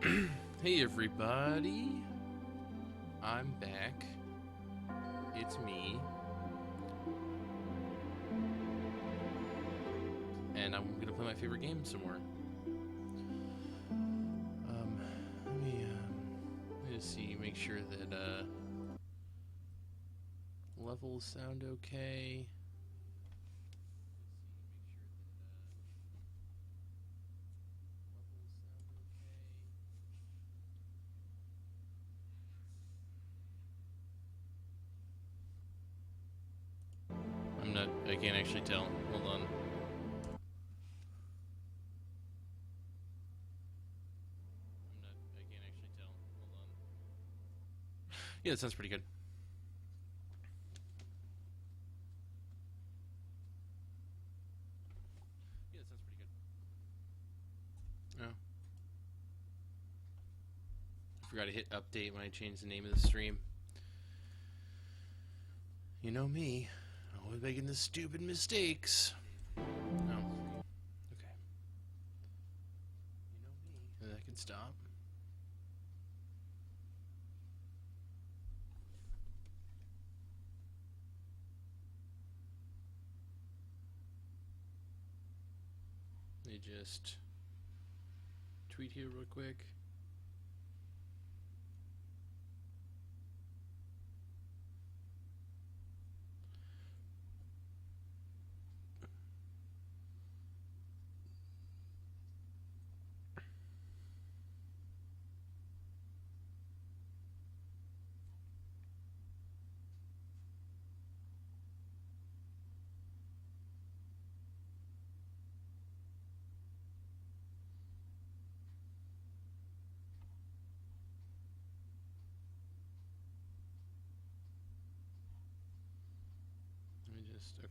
Hey everybody, I'm back. It's me. And I'm gonna play my favorite game some more. Let me just see, make sure that levels sound okay. I can't actually tell. Hold on. I can't actually tell. Hold on. Yeah, that sounds pretty good. Yeah, that sounds pretty good. Oh. I forgot to hit update when I changed the name of the stream. You know me. Always making the stupid mistakes. No. Okay. You know me. And I can stop. Let me just tweet here real quick.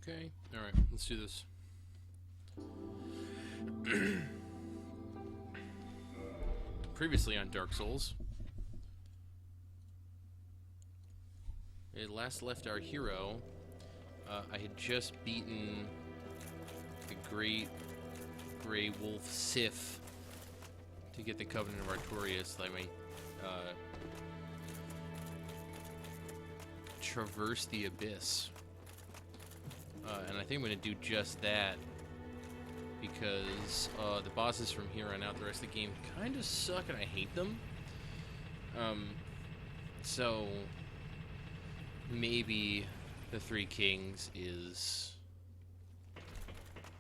Okay. Alright, let's do this. Previously on Dark Souls, it last left our hero. I had just beaten the great Grey Wolf Seath to get the Covenant of Artorias, that I might traverse the abyss. And I think I'm going to do just that, because the bosses from here on out, the rest of the game, kind of suck and I hate them. So maybe the Three Kings is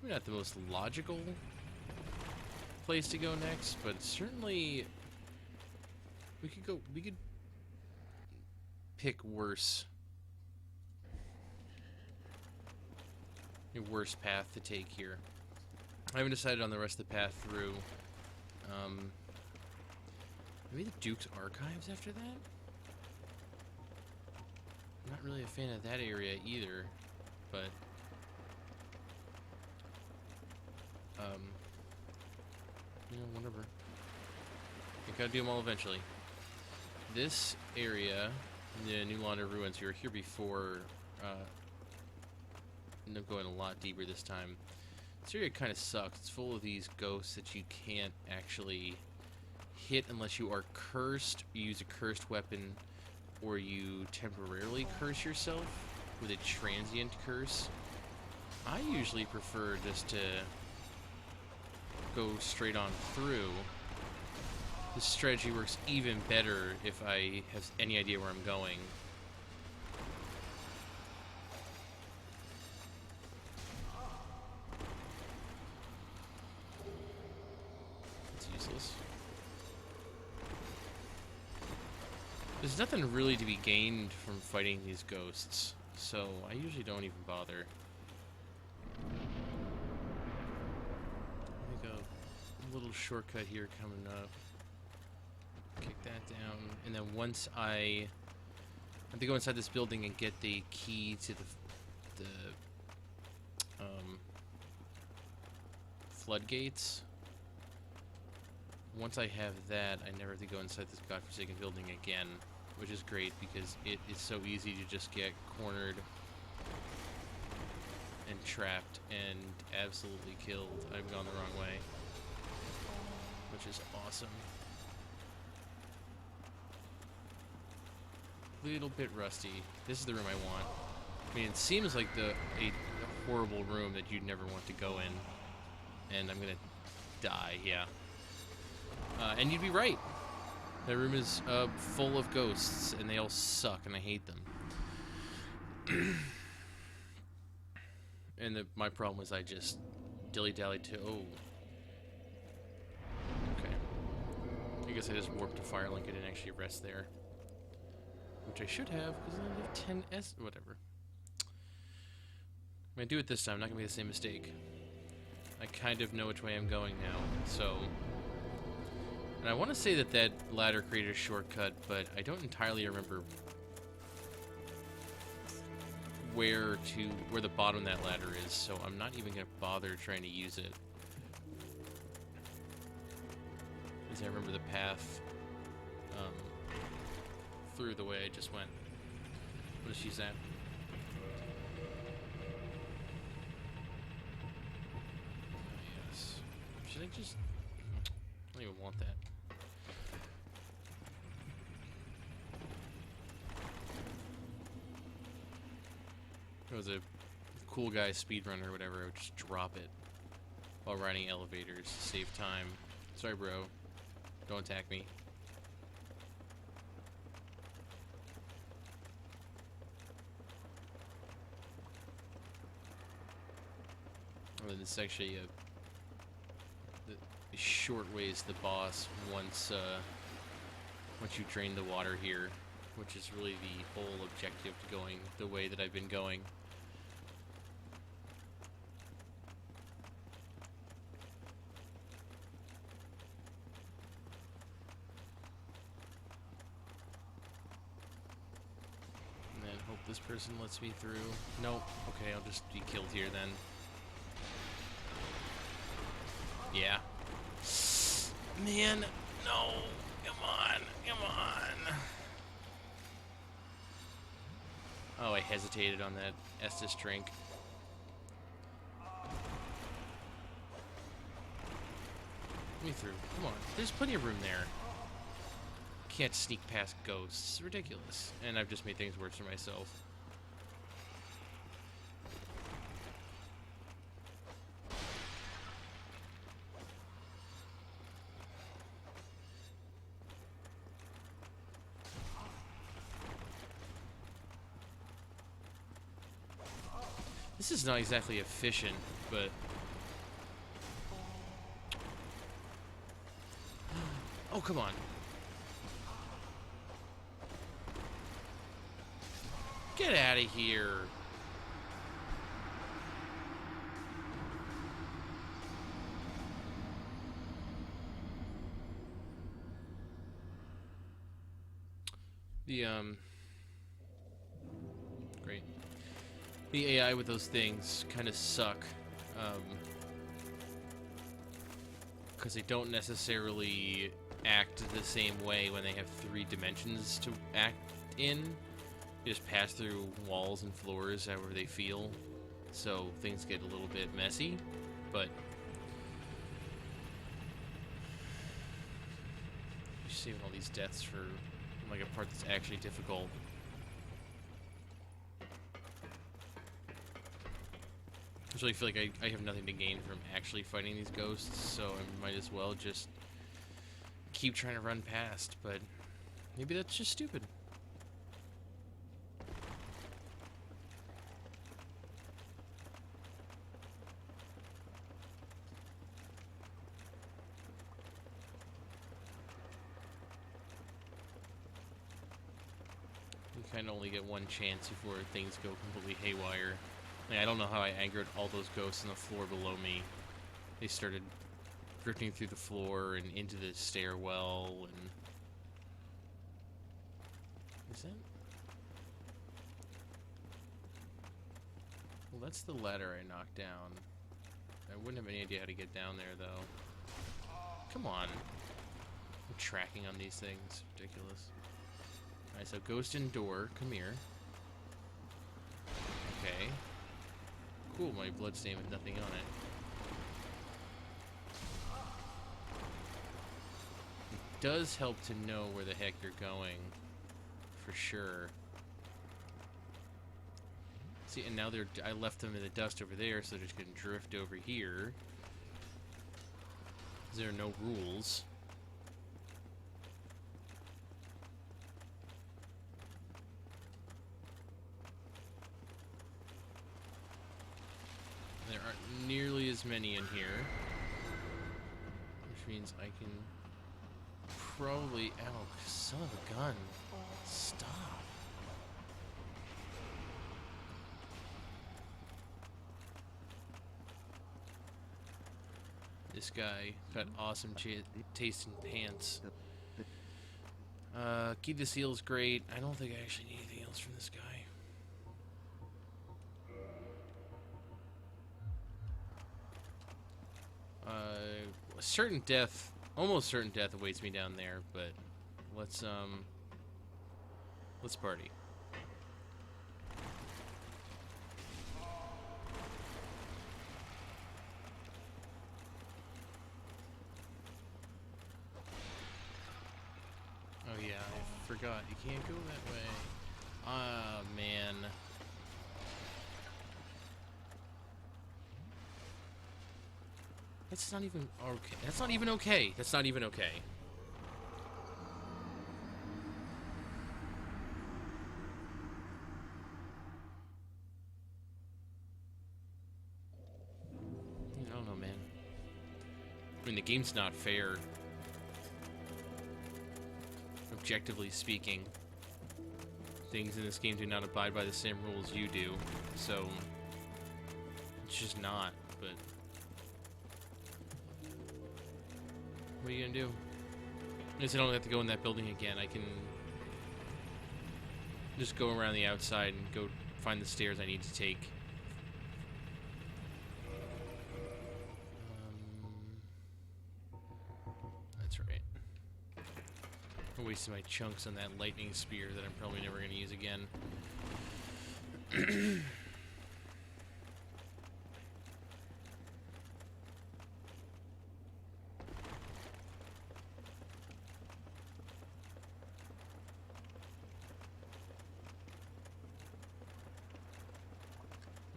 maybe not the most logical place to go next, but certainly we could pick worse. A worse path to take here. I haven't decided on the rest of the path through. Maybe the Duke's Archives after that? I'm not really a fan of that area either, but you know, whatever. I gotta do them all eventually. This area, the New Launder Ruins, you were here before. I'm going a lot deeper this time. This area kind of sucks. It's full of these ghosts that you can't actually hit unless you are cursed, you use a cursed weapon, or you temporarily curse yourself with a transient curse. I usually prefer just to go straight on through. This strategy works even better if I have any idea where I'm going. There's nothing really to be gained from fighting these ghosts, so I usually don't even bother. Let me go a little shortcut here coming up. Kick that down, and then once I have to go inside this building and get the key to the floodgates. Once I have that, I never have to go inside this godforsaken building again, which is great because it is so easy to just get cornered and trapped and absolutely killed. I've gone the wrong way, which is awesome. little bit rusty. This is the room I want. I mean, it seems like a horrible room that you'd never want to go in. And I'm gonna die, yeah. And you'd be right. That room is full of ghosts, and they all suck, and I hate them. And my problem was I just dilly-dallied to... Oh. Okay. I guess I just warped to Firelink. I didn't actually rest there. Which I should have, because I only have 10 S... Whatever. I'm going to do it this time. I'm not going to make the same mistake. I kind of know which way I'm going now, so... And I want to say that ladder created a shortcut, but I don't entirely remember where the bottom of that ladder is, so I'm not even going to bother trying to use it. Because I remember the path through the way I just went. I'll just use that. Yes. Should I just... I don't even want that. If I was a cool guy speedrunner or whatever, I would just drop it while riding elevators to save time. Sorry, bro. Don't attack me. And then it's actually a short ways to the boss once you drain the water here, which is really the whole objective to going the way that I've been going. And then hope this person lets me through. Nope. Okay, I'll just be killed here then. Yeah. Man, no. Come on. Come on. Oh, I hesitated on that Estus drink. Let me through. Come on. There's plenty of room there. Can't sneak past ghosts. It's ridiculous. And I've just made things worse for myself. This is not exactly efficient, but... Oh, come on. Get out of here. Great. The AI with those things kind of suck, because they don't necessarily act the same way when they have 3 dimensions to act in. They just pass through walls and floors however they feel, so things get a little bit messy, but you're saving all these deaths for like a part that's actually difficult. I really feel like I have nothing to gain from actually fighting these ghosts, so I might as well just keep trying to run past, but maybe that's just stupid. You kind of only get one chance before things go completely haywire. Like, I don't know how I angered all those ghosts on the floor below me. They started drifting through the floor and into the stairwell, and... Is that... Well, that's the ladder I knocked down. I wouldn't have any idea how to get down there, though. Come on. I'm tracking on these things. Ridiculous. Alright, so ghost and door. Come here. Okay. Cool, my bloodstain with nothing on it. It does help to know where the heck you're going for sure. See, and now I left them in the dust over there, so they're just gonna drift over here. There are no rules. There aren't nearly as many in here, which means I can probably... Ow, son of a gun. Stop. This guy got awesome taste in pants. Key to Seal's great. I don't think I actually need anything else from this guy. Certain death, almost certain death awaits me down there, but let's party. Oh yeah, I forgot. You can't go that way. Ah, man. That's not even okay. That's not even okay. That's not even okay. I don't know, man. I mean, the game's not fair. Objectively speaking, things in this game do not abide by the same rules you do, so it's just not. But what are you gonna do? I guess I don't have to go in that building again. I can just go around the outside and go find the stairs I need to take. That's right. I'm wasting my chunks on that lightning spear that I'm probably never going to use again. And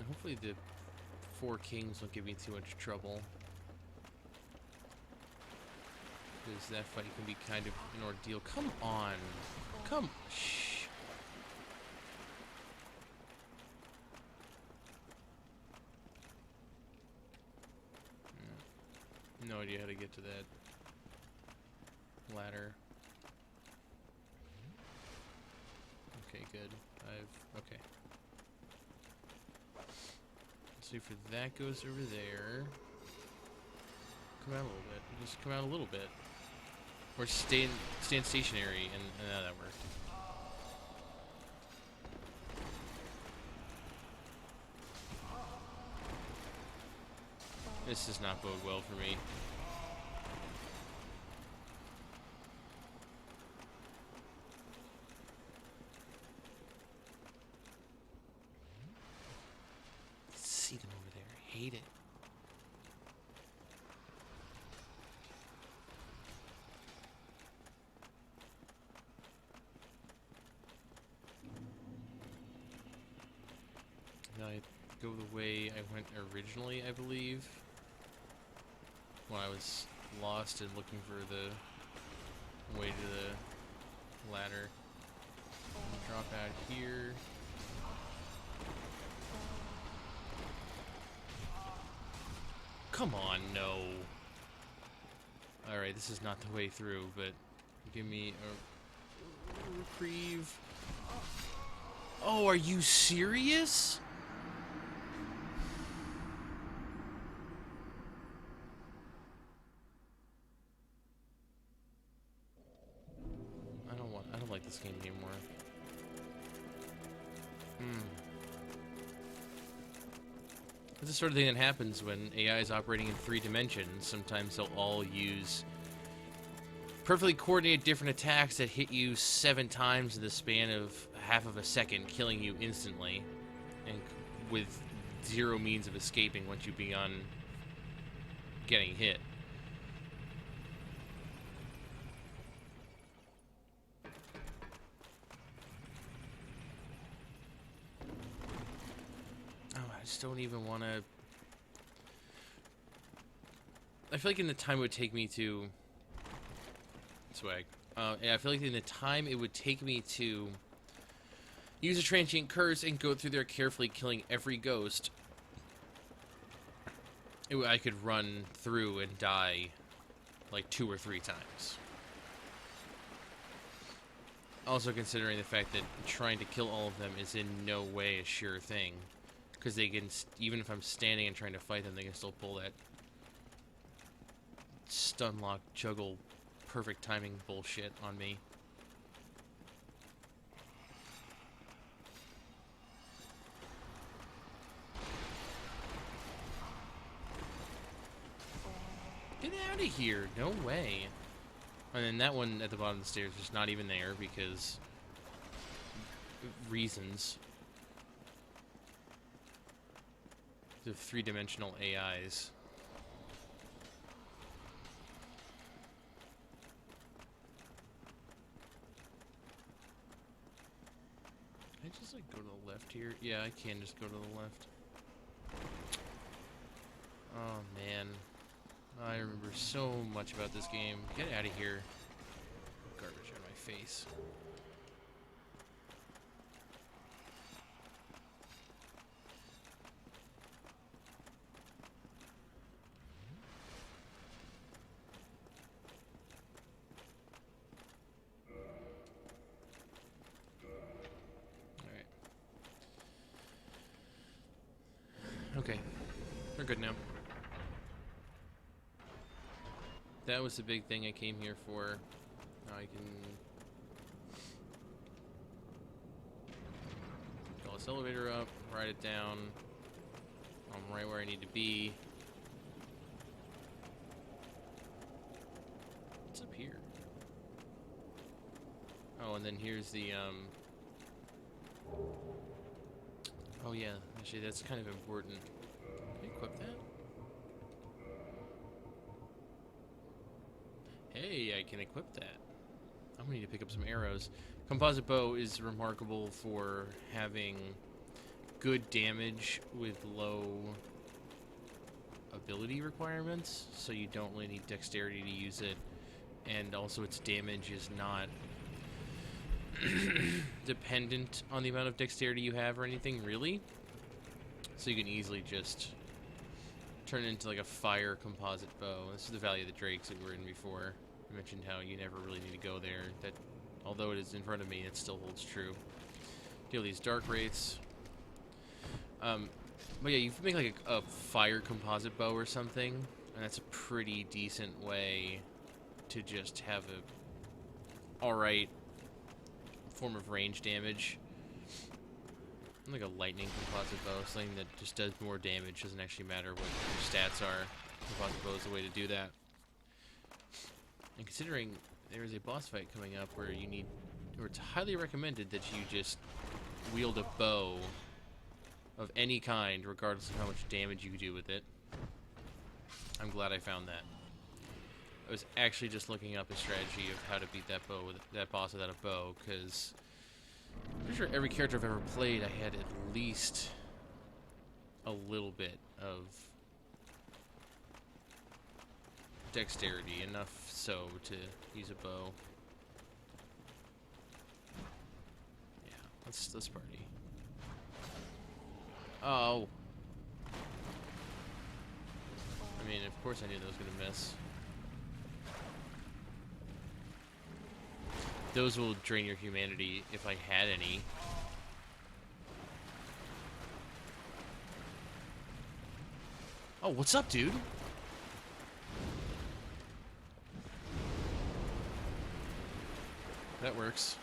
hopefully the Four Kings won't give me too much trouble. Because that fight can be kind of an ordeal. Come on. Come. Shh. No idea how to get to that ladder. Okay, good. Okay. Let's see if that goes over there. Come out a little bit. Just come out a little bit. Or stand stationary, and that worked. This does not bode well for me. See them over there. I hate it. I go the way I went originally, I believe, when I was lost and looking for the way to the ladder. Drop out here. Come on, no. Alright, this is not the way through, but give me a reprieve. Oh, are you serious? I don't like this game anymore. It's the sort of thing that happens when AI is operating in 3 dimensions. Sometimes they'll all use perfectly coordinated different attacks that hit you 7 times in the span of half of a second, killing you instantly, and with 0 means of escaping once you begin getting hit. just don't even want to... I feel like in the time it would take me to... Swag. Yeah, I feel like in the time it would take me to use a transient curse and go through there carefully killing every ghost, I could run through and die like 2 or 3 times. Also considering the fact that trying to kill all of them is in no way a sure thing. Because they can, even if I'm standing and trying to fight them, they can still pull that stun lock, juggle, perfect timing bullshit on me. Get out of here! No way! And then that one at the bottom of the stairs is not even there because... reasons. The 3-dimensional AIs. Can I just, like, go to the left here? Yeah, I can just go to the left. Oh, man. I remember so much about this game. Get out of here. Garbage on my face. Alright. Okay. We're good now. That was the big thing I came here for. Now I can call this elevator up, ride it down. I'm right where I need to be. What's up here? Oh, and then here's the oh yeah, actually that's kind of important. Can I equip that? Hey, I can equip that. I'm gonna need to pick up some arrows. Composite bow is remarkable for having good damage with low ability requirements, so you don't really need dexterity to use it. And also its damage is not dependent on the amount of dexterity you have or anything, really. So you can easily just turn it into like a fire composite bow. This is the Valley of the Drakes that we were in before. I mentioned how you never really need to go there. That, although it is in front of me, it still holds true. Deal these dark wraiths. But yeah, you can make like a fire composite bow or something, and that's a pretty decent way to just have a alright form of range damage. Like a lightning composite bow, something that just does more damage, doesn't actually matter what your stats are. Composite bow is the way to do that. And considering there is a boss fight coming up where you need, or it's highly recommended that you just wield a bow of any kind, regardless of how much damage you do with it. I'm glad I found that. I was actually just looking up a strategy of how to beat that boss without a bow, because I'm pretty sure every character I've ever played, I had at least a little bit of dexterity, enough so to use a bow. Yeah, let's party. Oh. I mean, of course I knew that was gonna miss. Those will drain your humanity if I had any. Oh, what's up, dude? That works.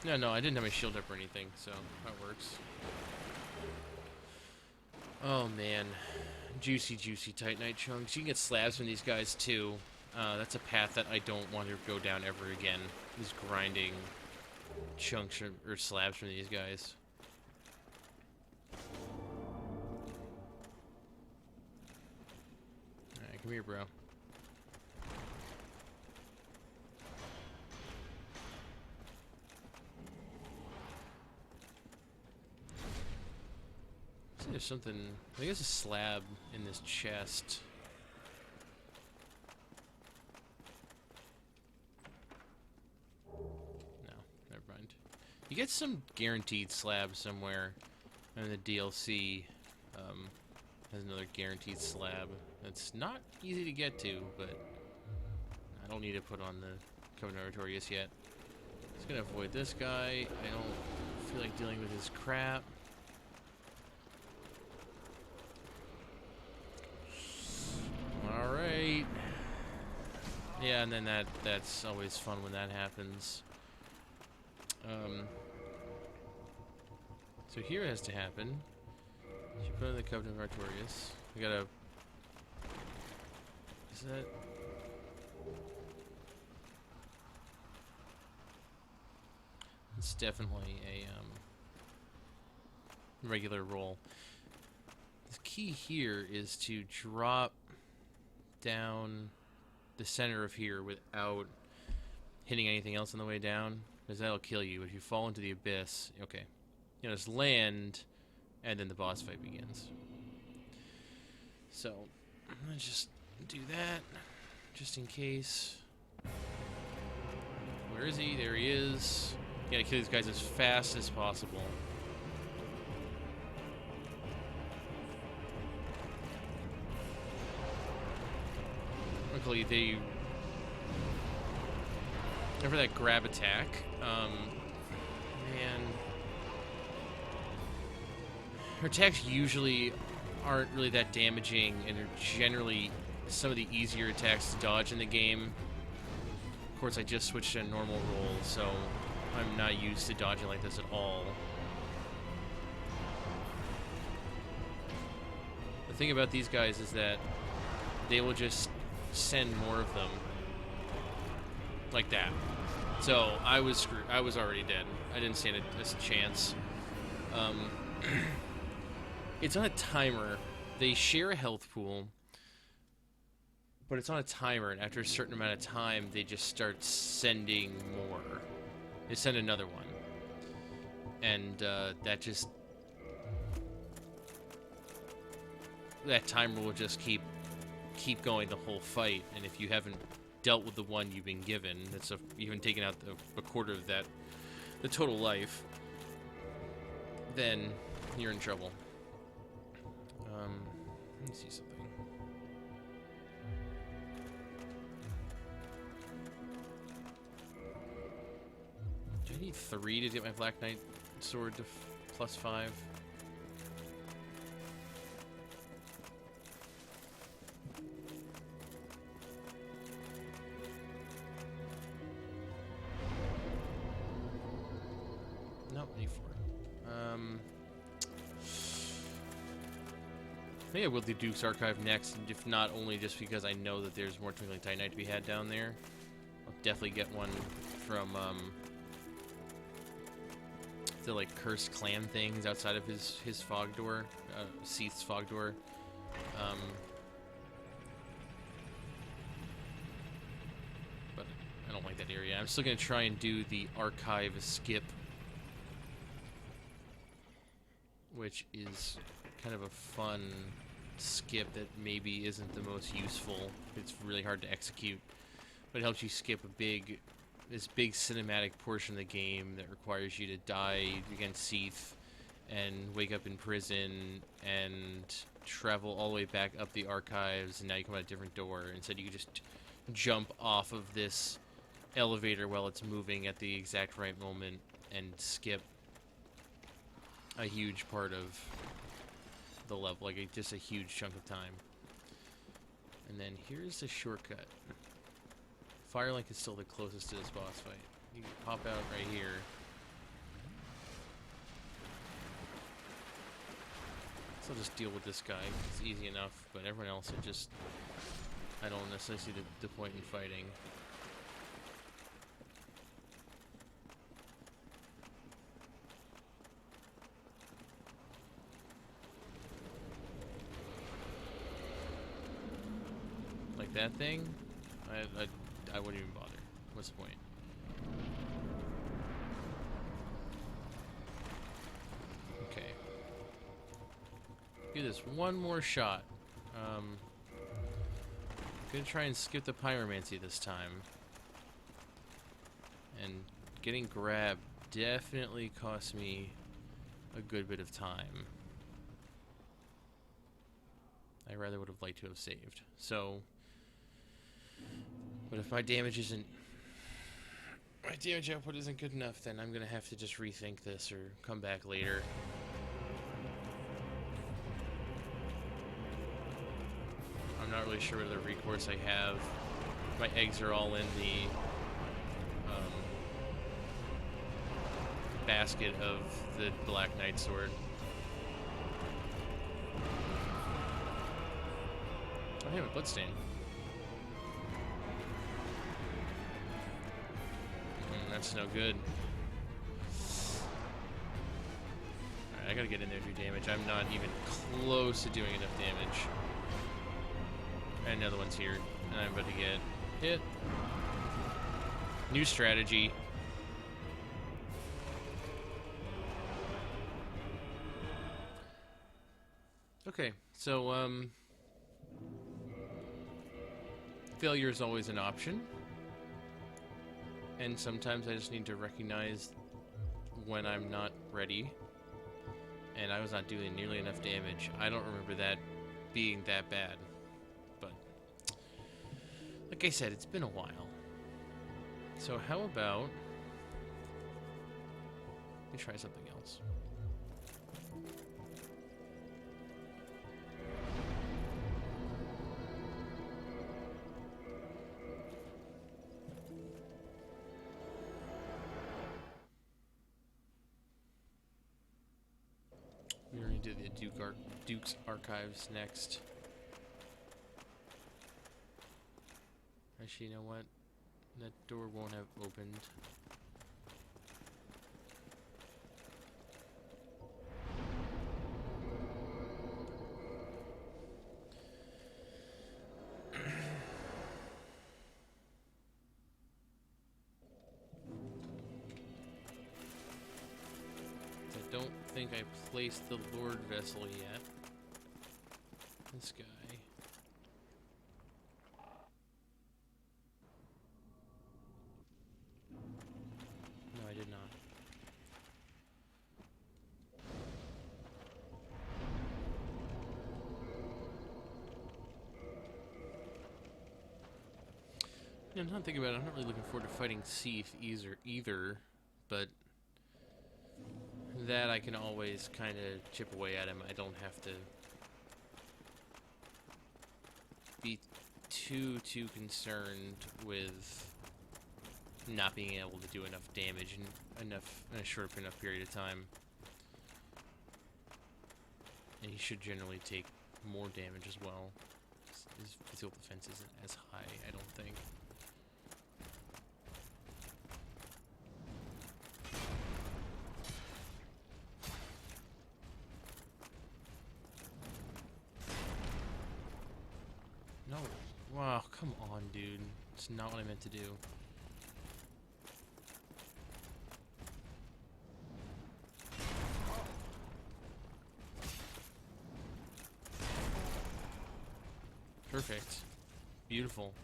No, I didn't have my shield up or anything, so that works. Oh, man. Juicy, juicy Titanite chunks. You can get slabs from these guys, too. That's a path that I don't want to go down ever again. Is grinding chunks or slabs from these guys. Alright, come here, bro. There's something. I think there's a slab in this chest. No, never mind. You get some guaranteed slab somewhere, and the DLC has another guaranteed slab. That's not easy to get to, but I don't need to put on the Covenant Oratorius yet. Just gonna avoid this guy. I don't feel like dealing with his crap. Alright. Yeah, and then that's always fun when that happens. So here has to happen. You put in the Covenant of Artorias. We gotta... Is that... It's definitely a regular roll. The key here is to drop down the center of here without hitting anything else on the way down, because that'll kill you. If you fall into the abyss, okay. You know, just land, and then the boss fight begins. So, I'm gonna just do that, just in case. Where is he? There he is. Gotta kill these guys as fast as possible. Luckily, they... for that grab attack, man... Her attacks usually aren't really that damaging, and are generally some of the easier attacks to dodge in the game. Of course, I just switched to a normal roll, so I'm not used to dodging like this at all. The thing about these guys is that they will just send more of them. Like that. So, I was screwed. I was already dead. I didn't stand a chance. It's on a timer. They share a health pool, but it's on a timer, and after a certain amount of time, they just start sending more. They send another one. And that just... that timer will just keep going the whole fight, and if you haven't dealt with the one you've been given, that's even taken out a quarter of that, the total life, then you're in trouble. Let me see something. Do I need 3 to get my Black Knight sword to +5? Nope, need 4. I think I will do Duke's Archive next, and if not only just because I know that there's more Twinkling Titanite to be had down there. I'll definitely get one from the like cursed clan things outside of his fog door, Seath's fog door. But I don't like that area. I'm still gonna try and do the archive skip, which is kind of a fun skip that maybe isn't the most useful. It's really hard to execute, but it helps you skip this big cinematic portion of the game that requires you to die against Seath and wake up in prison and travel all the way back up the archives, and now you come out a different door. Instead, you can just jump off of this elevator while it's moving at the exact right moment and skip a huge part of the level, like just a huge chunk of time. And then here's the shortcut. Firelink is still the closest to this boss fight. You can pop out right here. So I'll just deal with this guy. It's easy enough, but everyone else, I don't necessarily see the point in fighting. That thing, I wouldn't even bother. What's the point? Okay. do this one more shot. Gonna try and skip the pyromancy this time. And getting grabbed definitely cost me a good bit of time. I rather would have liked to have saved. So, but if my damage output isn't good enough, then I'm gonna have to just rethink this or come back later. I'm not really sure what other recourse I have. My eggs are all in the basket of the Black Knight sword. I have a bloodstain. That's no good. Alright, I gotta get in there and do damage. I'm not even close to doing enough damage. And another one's here. And I'm about to get hit. New strategy. Okay, so, failure is always an option. And sometimes I just need to recognize when I'm not ready. And I was not doing nearly enough damage. I don't remember that being that bad. But, like I said, it's been a while. So how about... let me try something else. We're going to do the Duke's Archives next. Actually, you know what? That door won't have opened. I don't think I placed the Lord Vessel yet. This guy. No, I did not. Yeah, I'm not thinking about it. I'm not really looking forward to fighting Seath either, but that I can always kind of chip away at him. I don't have to be too concerned with not being able to do enough damage in a short enough period of time. And he should generally take more damage as well. His physical defense isn't as high, I don't think. No. Wow, come on, dude. It's not what I meant to do. Perfect. Beautiful.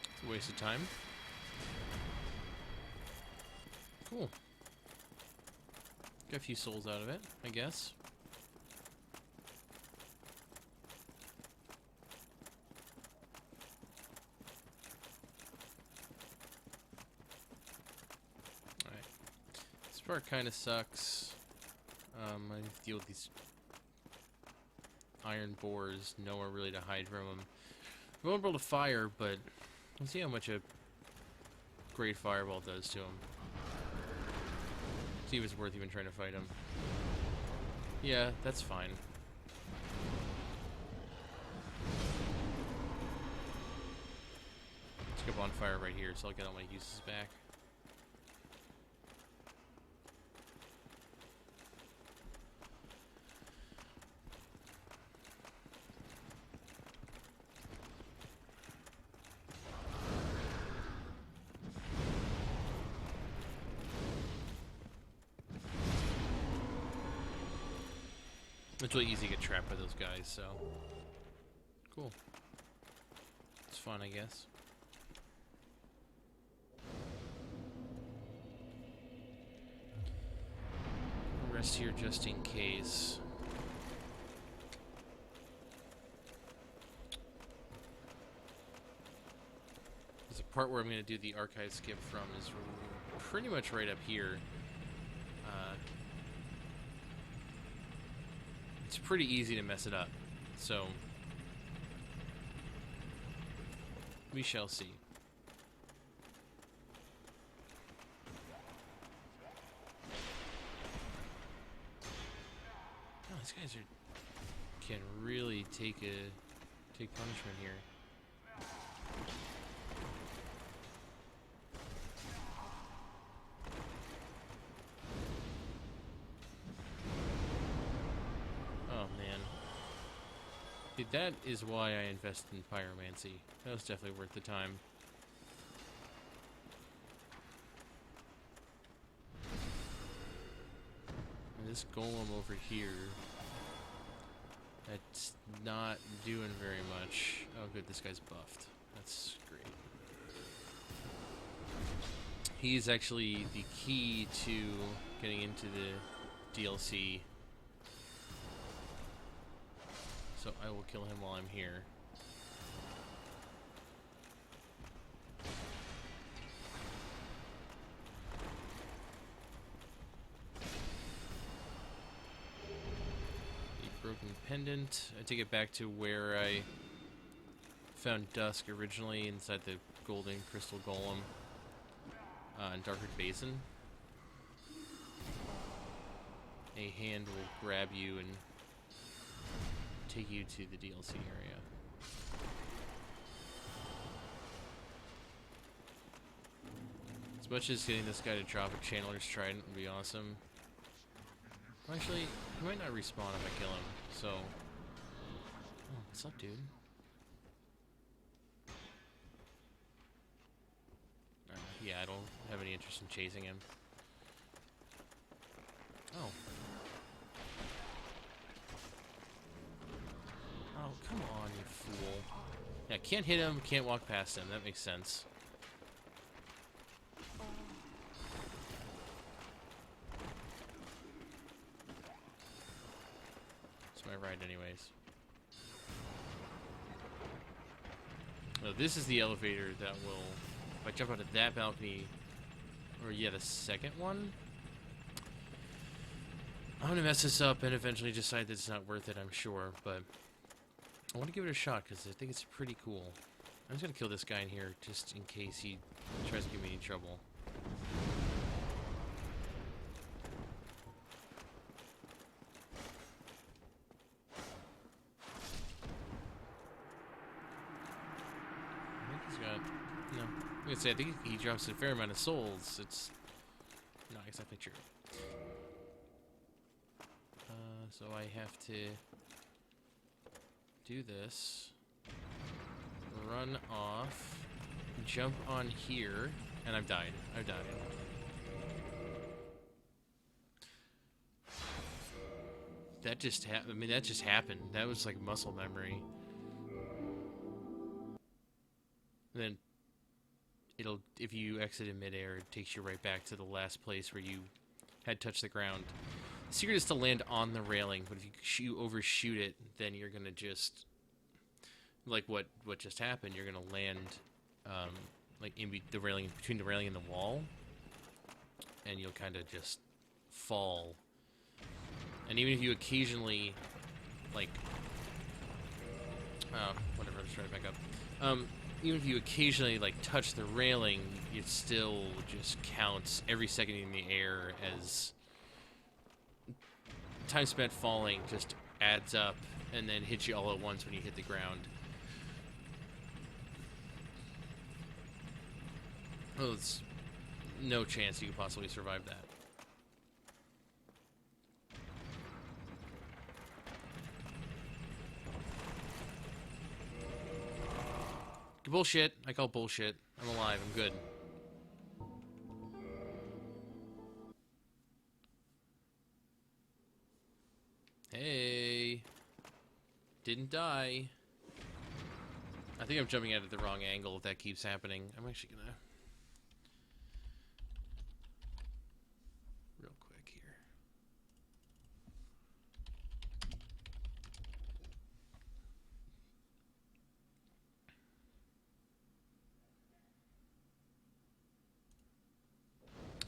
It's a waste of time. Cool. Got a few souls out of it, I guess. This part kind of sucks. I need to deal with these iron boars. Nowhere really to hide from them. Vulnerable to fire, but let's see how much a great fireball does to him. See if it's worth even trying to fight him. Yeah, that's fine. Let's go on fire right here, so I'll get all my uses back. It's really easy to get trapped by those guys, so... Cool. It's fun, I guess. Rest here just in case. There's a part where I'm going to do the archive skip from is pretty much right up here. It's pretty easy to mess it up, so we shall see. Oh, these guys can really take punishment here. Oh man, dude, that is why I invested in pyromancy. That was definitely worth the time. And this golem over here, that's not doing very much. Oh good, this guy's buffed. That's great. He's actually the key to getting into the DLC. So I will kill him while I'm here. The broken pendant. I take it back to where I found Dusk originally inside the golden crystal golem in Darker Basin. A hand will grab you and take you to the DLC area. As much as getting this guy to drop a Channeler's Trident would be awesome. Well, actually, he might not respawn if I kill him, so... Oh, what's up, dude? Yeah, I don't have any interest in chasing him. Oh. Oh, come on, you fool. Yeah, can't hit him, can't walk past him. That makes sense. It's my ride anyways. Oh, this is the elevator that will... If I jump out of that balcony, or yeah, the second one, I'm gonna mess this up and eventually decide that it's not worth it, I'm sure, but I want to give it a shot because I think it's pretty cool. I'm just gonna kill this guy in here just in case he tries to give me any trouble. I think he's got... No. I'm gonna say, I think he drops a fair amount of souls. It's not exactly true. So I have to do this, run off, jump on here, and I've died. I've died. That just happened. I mean, that just happened. That was like muscle memory. And then it'll, if you exit in midair, it takes you right back to the last place where you had touched the ground. The secret is to land on the railing, but if you overshoot it, then you're gonna just, like what just happened, you're gonna land like the railing, between the railing and the wall, and you'll kind of just fall. And even if you occasionally, like, whatever, let's try to back up. Even if you occasionally like touch the railing, it still just counts every second in the air as time spent falling. Just adds up and then hits you all at once when you hit the ground. Oh, there's no chance you could possibly survive that. Bullshit. I call bullshit. I'm alive. I'm good. Hey. Didn't die. I think I'm jumping out at the wrong angle if that keeps happening. I'm actually gonna... real quick here.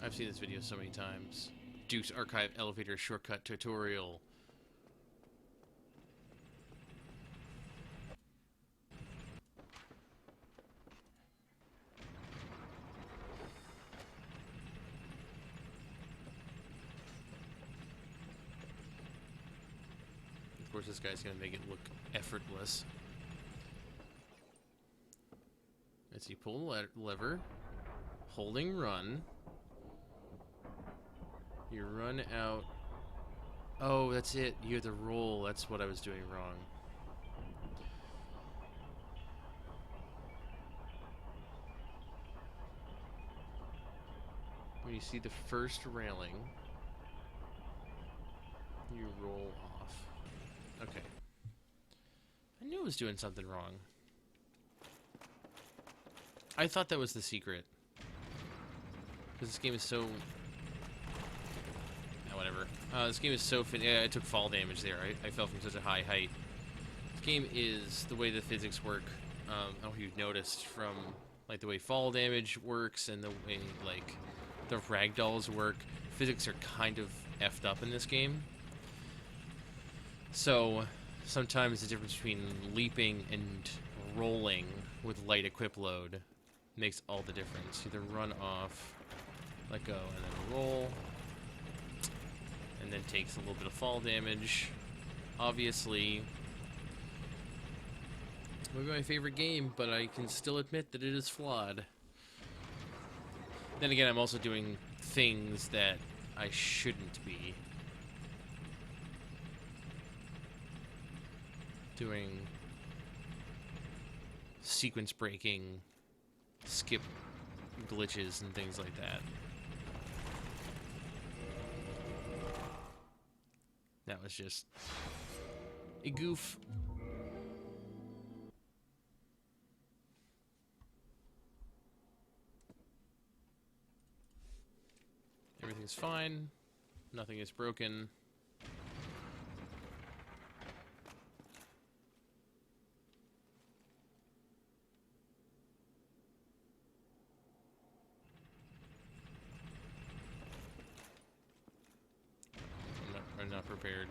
I've seen this video so many times. Duke's Archive Elevator Shortcut Tutorial. Of course, this guy's gonna make it look effortless. Let's see, pull the lever, holding run. You run out. Oh, that's it. You have to roll. That's what I was doing wrong. When you see the first railing, you roll off. Okay. I knew I was doing something wrong. I thought that was the secret. Because this game is so... whatever. This game is so... yeah, I took fall damage there. I fell from such a high height. This game is... the way the physics work. I don't know if you've noticed from... like, the way fall damage works and the way, like, the ragdolls work. Physics are kind of effed up in this game. So, sometimes the difference between leaping and rolling with light equip load makes all the difference. Either run off, let go, and then roll. And then takes a little bit of fall damage. Obviously, maybe my favorite game, but I can still admit that it is flawed. Then again, I'm also doing things that I shouldn't be doing. Sequence breaking, skip glitches, and things like that. That was just a goof. Everything's fine. Nothing is broken. I'm not prepared.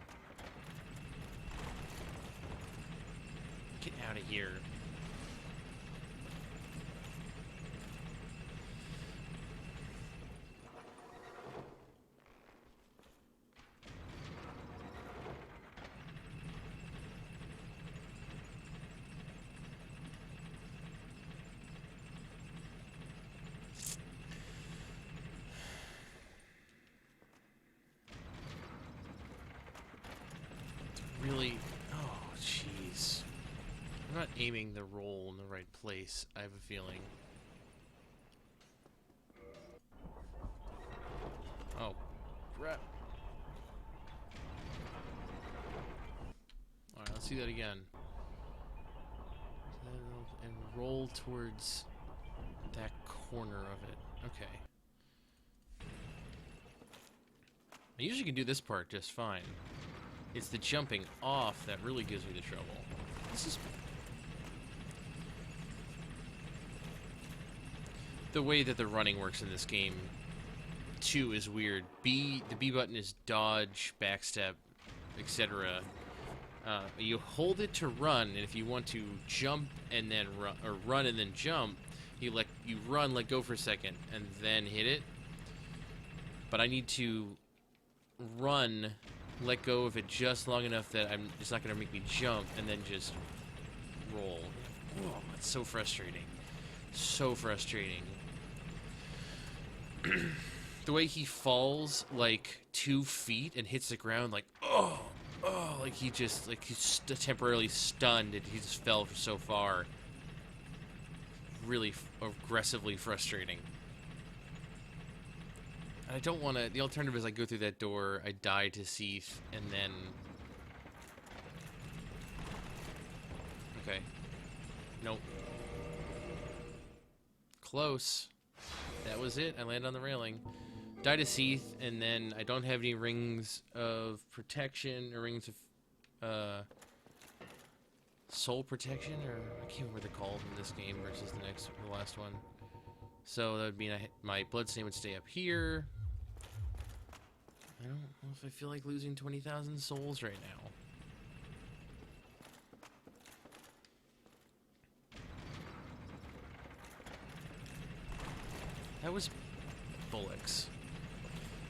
Get out of here. Really? Oh, jeez. I'm not aiming the roll in the right place, I have a feeling. Oh, crap. Alright, let's see that again. And roll towards that corner of it. Okay. I usually can do this part just fine. It's the jumping off that really gives me the trouble. This is... the way that the running works in this game, too, is weird. The B button is dodge, backstep, etc. You hold it to run, and if you want to jump and then run, or run and then jump, you run, let go for a second, and then hit it. But I need to run, let go of it just long enough that it's not going to make me jump, and then just roll. Oh, it's so frustrating. So frustrating. The way he falls like 2 feet and hits the ground like, oh, like he's temporarily stunned and he just fell so far. Really aggressively frustrating. I don't want to... the alternative is I go through that door, I die to Seath, and then close. That was it. I landed on the railing. Died to Seath, and then I don't have any rings of protection or rings of soul protection, or I can't remember what they're called in this game versus the last one. So that would mean my bloodstain would stay up here. I don't know if I feel like losing 20,000 souls right now. That was bullocks.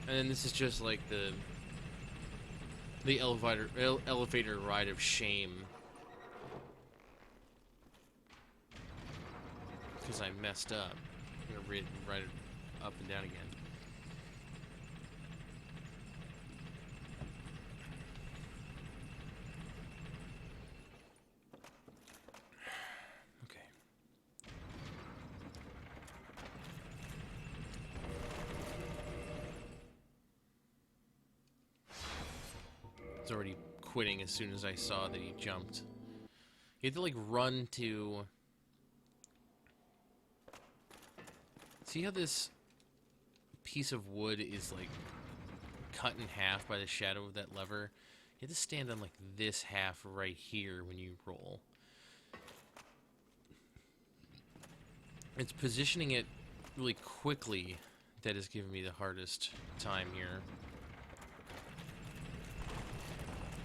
And then this is just like the elevator ride of shame. Because I messed up. I'm gonna ride it up and down again. Okay. He's already quitting as soon as I saw that he jumped. You have to like run to... See how this piece of wood is like cut in half by the shadow of that lever? You have to stand on like this half right here when you roll. It's positioning it really quickly that is giving me the hardest time here.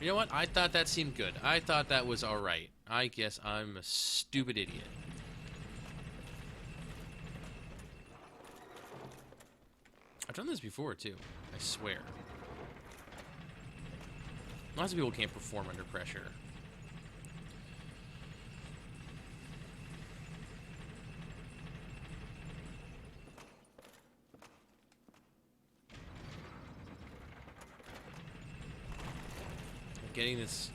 You know what? I thought that seemed good. I thought that was alright. I guess I'm a stupid idiot. I've done this before, too. I swear. Lots of people can't perform under pressure. Getting this...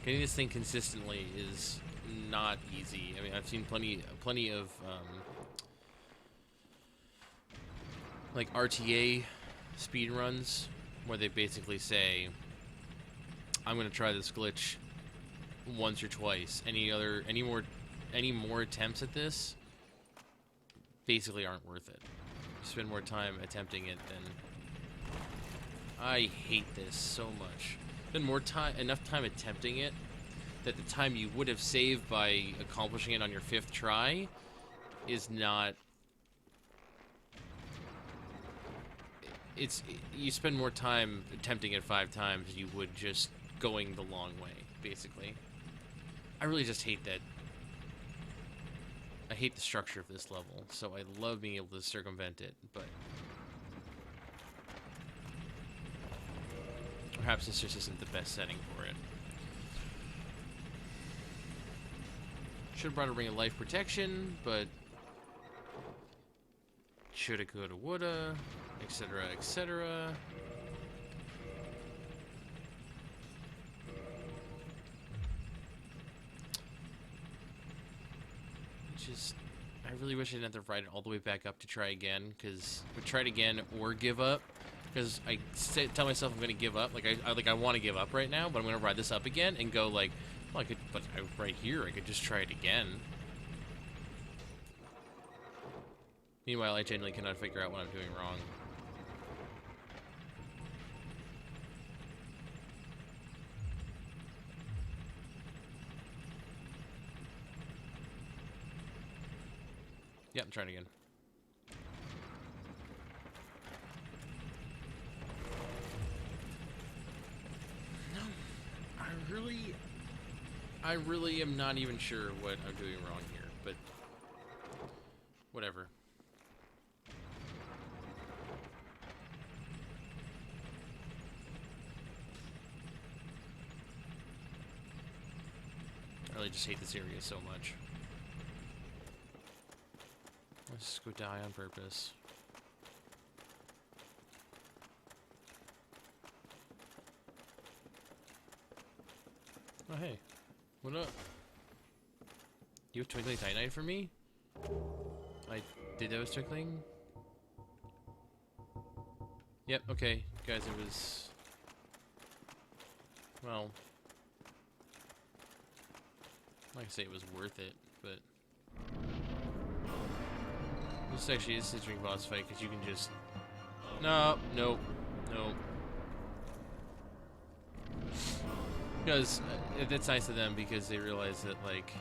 Getting this thing consistently is not easy. I mean, I've seen plenty of... like RTA speedruns where they basically say, I'm gonna try this glitch once or twice. Any more attempts at this basically aren't worth it. You spend more time attempting it than... I hate this so much. Spend enough time attempting it that the time you would have saved by accomplishing it on your 5th try is not... you spend more time attempting it 5 times than you would just going the long way, basically. I really just hate that. I hate the structure of this level, so I love being able to circumvent it, but perhaps this just isn't the best setting for it. Should have brought a ring of life protection, but shoulda, coulda, woulda, etc., etc. I really wish I didn't have to ride it all the way back up to try again, because I would try it again or give up, because I tell myself I'm going to give up, I want to give up right now, but I'm going to ride this up again and go like, well, right here, I could just try it again. Meanwhile, I genuinely cannot figure out what I'm doing wrong. Yep, I'm trying again. No, I really am not even sure what I'm doing wrong here, but whatever. I really just hate this area so much. Let's just go die on purpose. Oh, hey. What up? You have Twinkling Titanite for me? I did those Twinkling? Yep, okay. Guys, it was... Well... Like I say, it was worth it, but... This is a ring boss fight because you can just. No, nope, nope. Because that's nice of them because they realize that, like,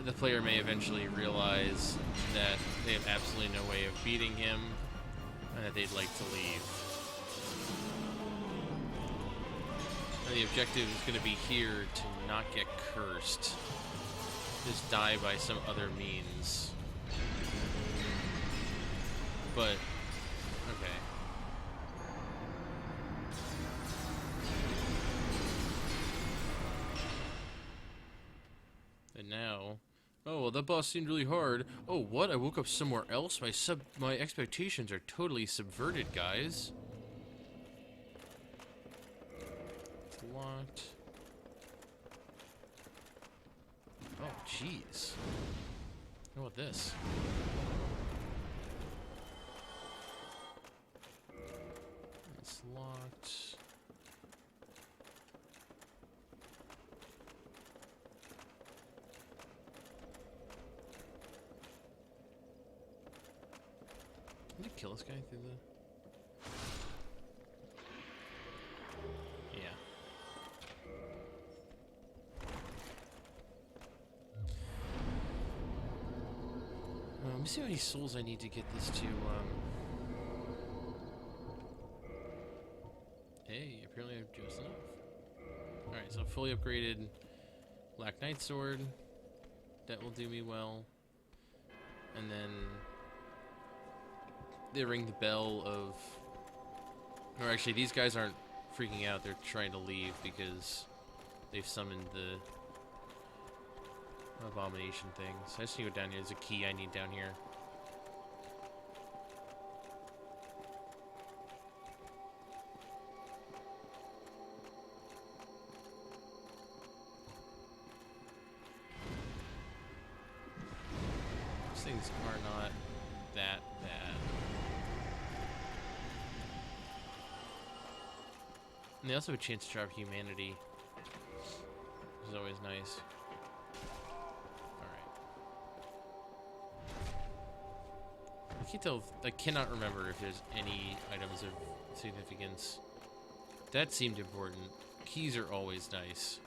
the player may eventually realize that they have absolutely no way of beating him and that they'd like to leave. And the objective is going to be here to not get cursed. Just die by some other means. But, okay. And now, oh, well, that boss seemed really hard. Oh, what? I woke up somewhere else? My expectations are totally subverted, guys. It's locked. Oh, jeez. How about this? It's locked. Did I kill this guy through the... Yeah. Let me see how many souls I need to get this to, Hey, apparently I have just enough. Alright, so fully upgraded Black Knight Sword. That will do me well. And then... they ring the bell of... Or actually, these guys aren't freaking out. They're trying to leave because they've summoned the abomination thing. So I just need to go down here. There's a key I need down here. These things are not that bad. And they also have a chance to drop humanity, which is always nice. Alright. I cannot remember if there's any items of significance. That seemed important. Keys are always nice.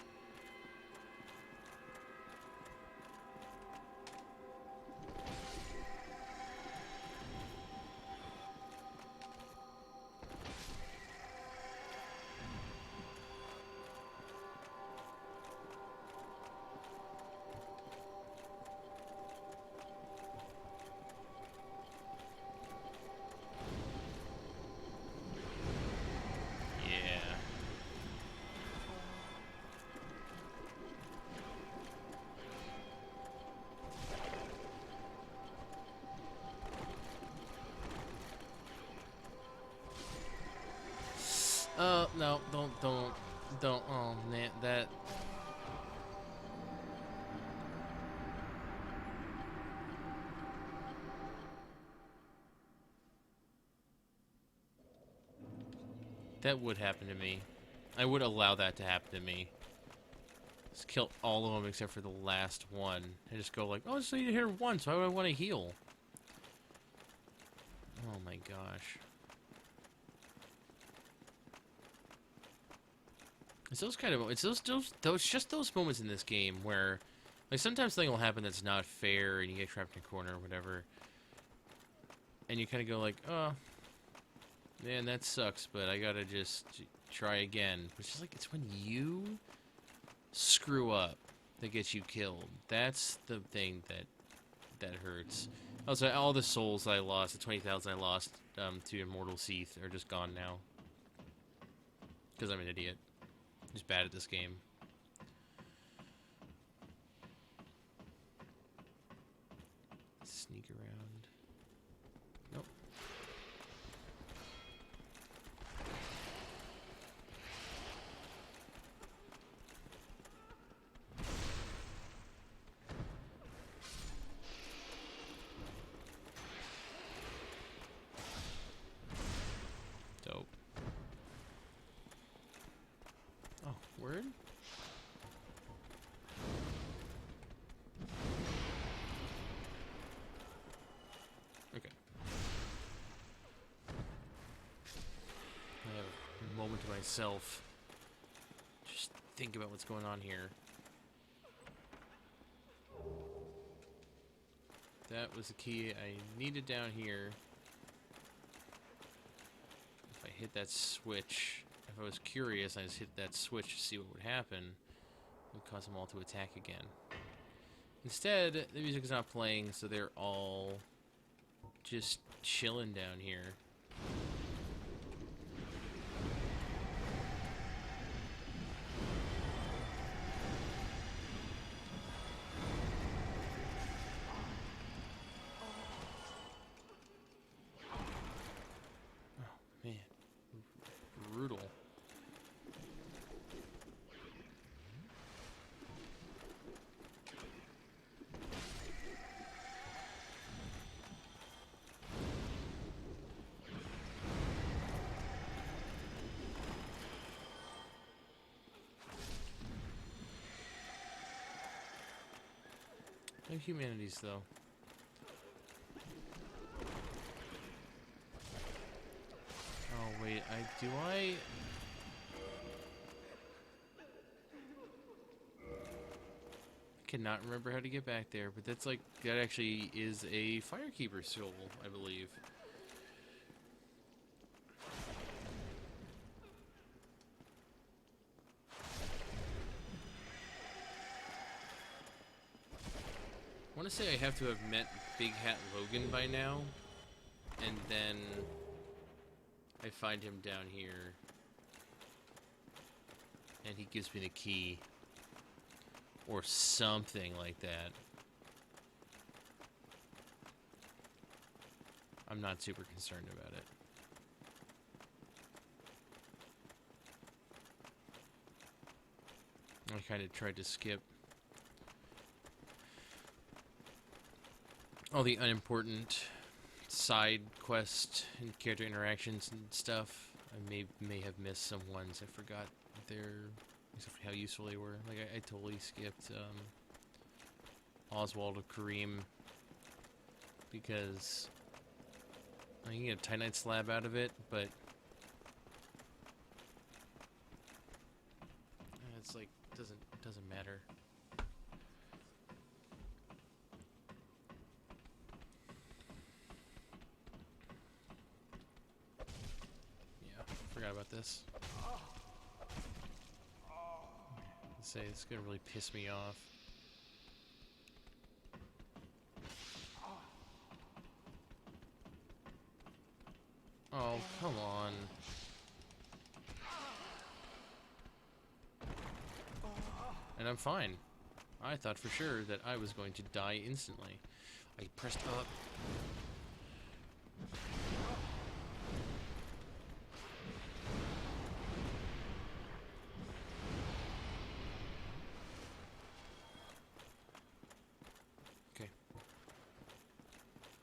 No, don't, oh, man, that... That would happen to me. I would allow that to happen to me. Just kill all of them except for the last one. And just go like, oh, just need to hit her once, why would I want to heal? Oh my gosh. It's those kind of, it's just those moments in this game where, like, sometimes something will happen that's not fair and you get trapped in a corner or whatever, and you kind of go like, oh, man, that sucks, but I gotta just try again. Which is like, it's when you screw up that gets you killed. That's the thing that hurts. Also, all the souls I lost, the 20,000 I lost to Immortal Seath are just gone now. Because I'm an idiot. Just bad at this game. Sneak around. Nope. Dope. Oh, word? myself. Just think about what's going on here. That was the key I needed down here. If I hit that switch, if I was curious, I just hit that switch to see what would happen. It would cause them all to attack again. Instead, the music is not playing, so they're all just chilling down here. Oh, man. Brutal. No humanities, though. Oh, wait, I cannot remember how to get back there, but that's like, that actually is a Firekeeper soul, I believe. I want to say I have to have met Big Hat Logan by now, and then I find him down here, and he gives me the key, or something like that. I'm not super concerned about it. I kind of tried to skip all the unimportant side quest and character interactions and stuff. I may have missed some ones. I forgot how useful they were. Like I totally skipped Oswald of Kareem because I can get a Titanite slab out of it, but it's like doesn't matter. Forgot about this. Let's say it's gonna really piss me off. Oh, come on. And I'm fine. I thought for sure that I was going to die instantly. I pressed up.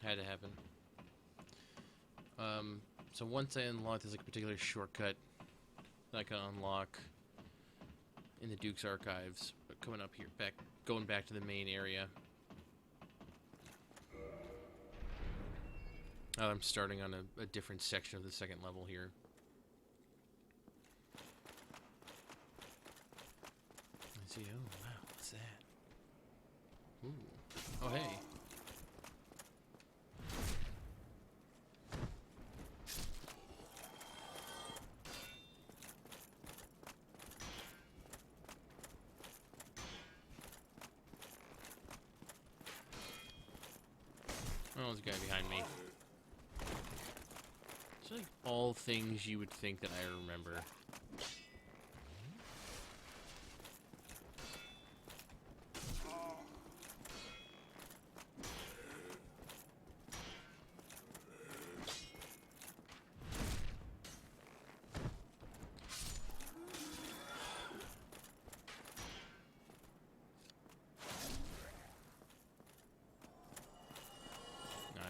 Had to happen. So once I unlock, there's like a particular shortcut that I can unlock in the Duke's Archives. But coming up here, going back to the main area. I'm starting on a different section of the second level here. Let's see. Oh wow, what's that? Ooh. Oh hey. Oh, there's a guy behind me. It's like all things you would think that I remember.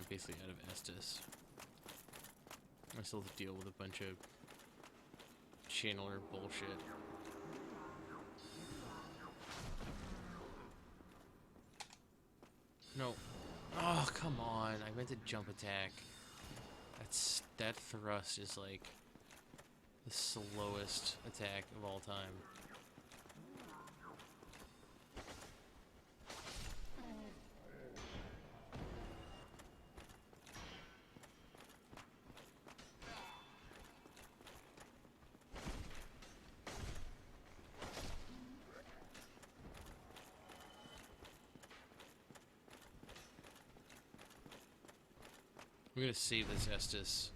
Basically out of Estus. I still have to deal with a bunch of channeler bullshit. No. Oh, come on. I meant to jump attack. That thrust is like the slowest attack of all time. I'm gonna save this Estus.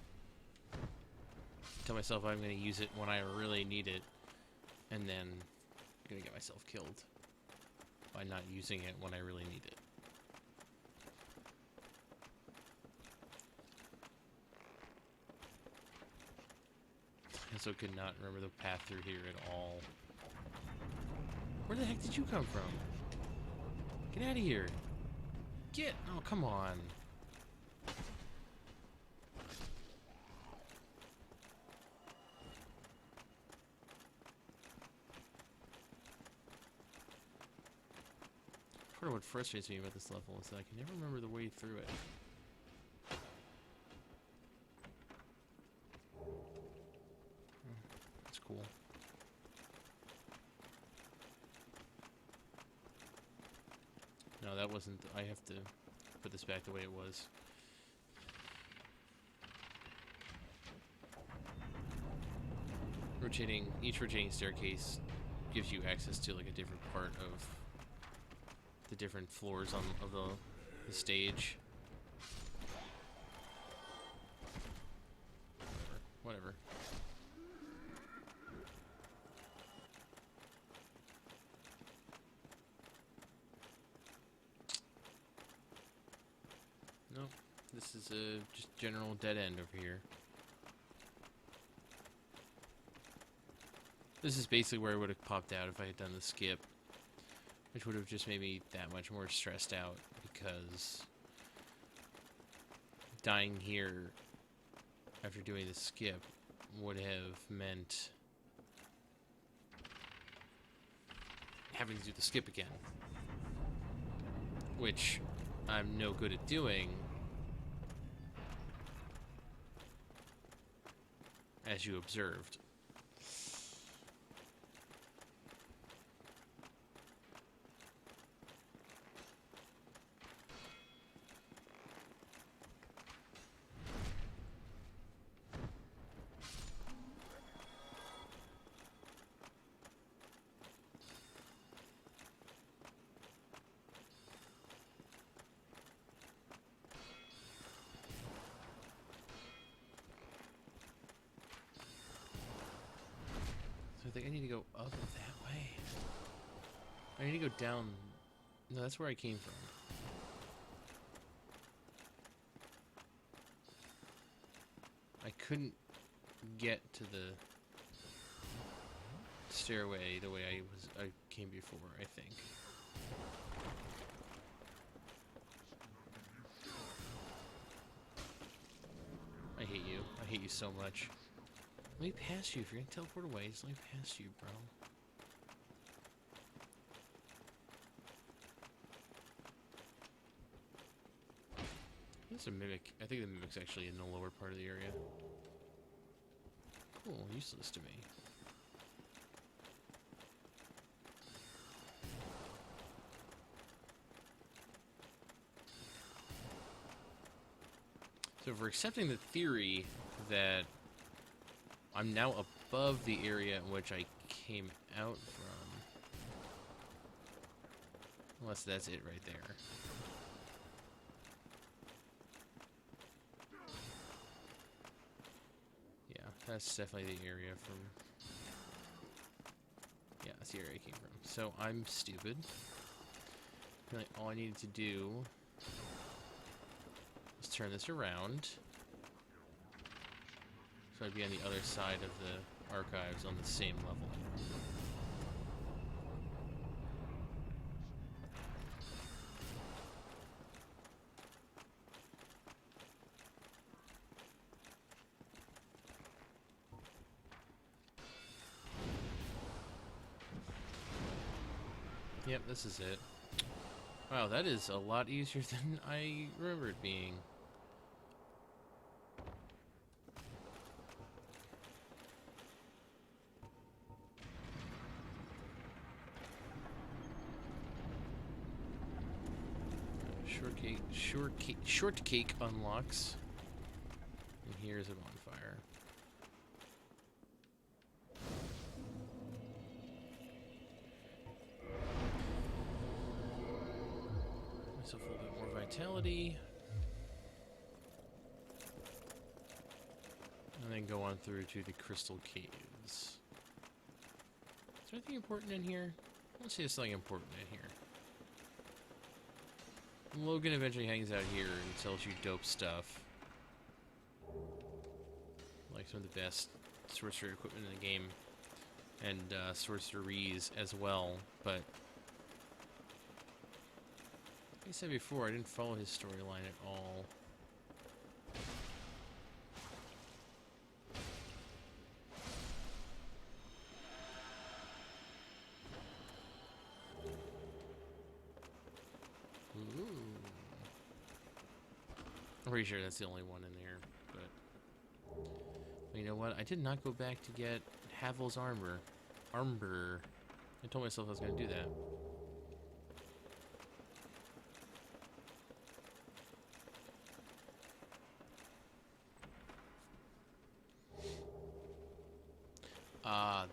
Tell myself I'm gonna use it when I really need it, and then I'm gonna get myself killed by not using it when I really need it. I also could not remember the path through here at all. Where the heck did you come from? Get out of here! Get! Oh, come on. Part of what frustrates me about this level is that I can never remember the way through it. That's cool. No, that wasn't... I have to put this back the way it was. Each rotating staircase gives you access to like a different part of the different floors of the stage. Whatever. Nope. This is a just general dead end over here. This is basically where I would have popped out if I had done the skip, which would have just made me that much more stressed out, because dying here after doing the skip would have meant having to do the skip again, which I'm no good at doing, as you observed. I think I need to go up that way. I need to go down. No, that's where I came from. I couldn't get to the stairway the way I came before, I think. I hate you. I hate you so much. Let me pass you. If you're gonna teleport away, just let me pass you, bro. There's a mimic. I think the mimic's actually in the lower part of the area. Cool. Useless to me. So if we're accepting the theory that I'm now above the area in which I came out from, unless that's it right there. Yeah, that's definitely the area from... Yeah, that's the area I came from. So I'm stupid. Really, all I needed to do was turn this around. So I'd be on the other side of the archives on the same level. Yep, this is it. Wow, that is a lot easier than I remember it being. Shortcake unlocks. And here's a bonfire. Myself a little bit more vitality. And then go on through to the Crystal Caves. Is there anything important in here? Let's see if there's something important in here. Logan eventually hangs out here and tells you dope stuff. Like some of the best sorcerer equipment in the game. And sorceries as well, but like I said before, I didn't follow his storyline at all. Ooh. I'm pretty sure that's the only one in there, but you know what? I did not go back to get Havel's armor. I told myself I was going to do that.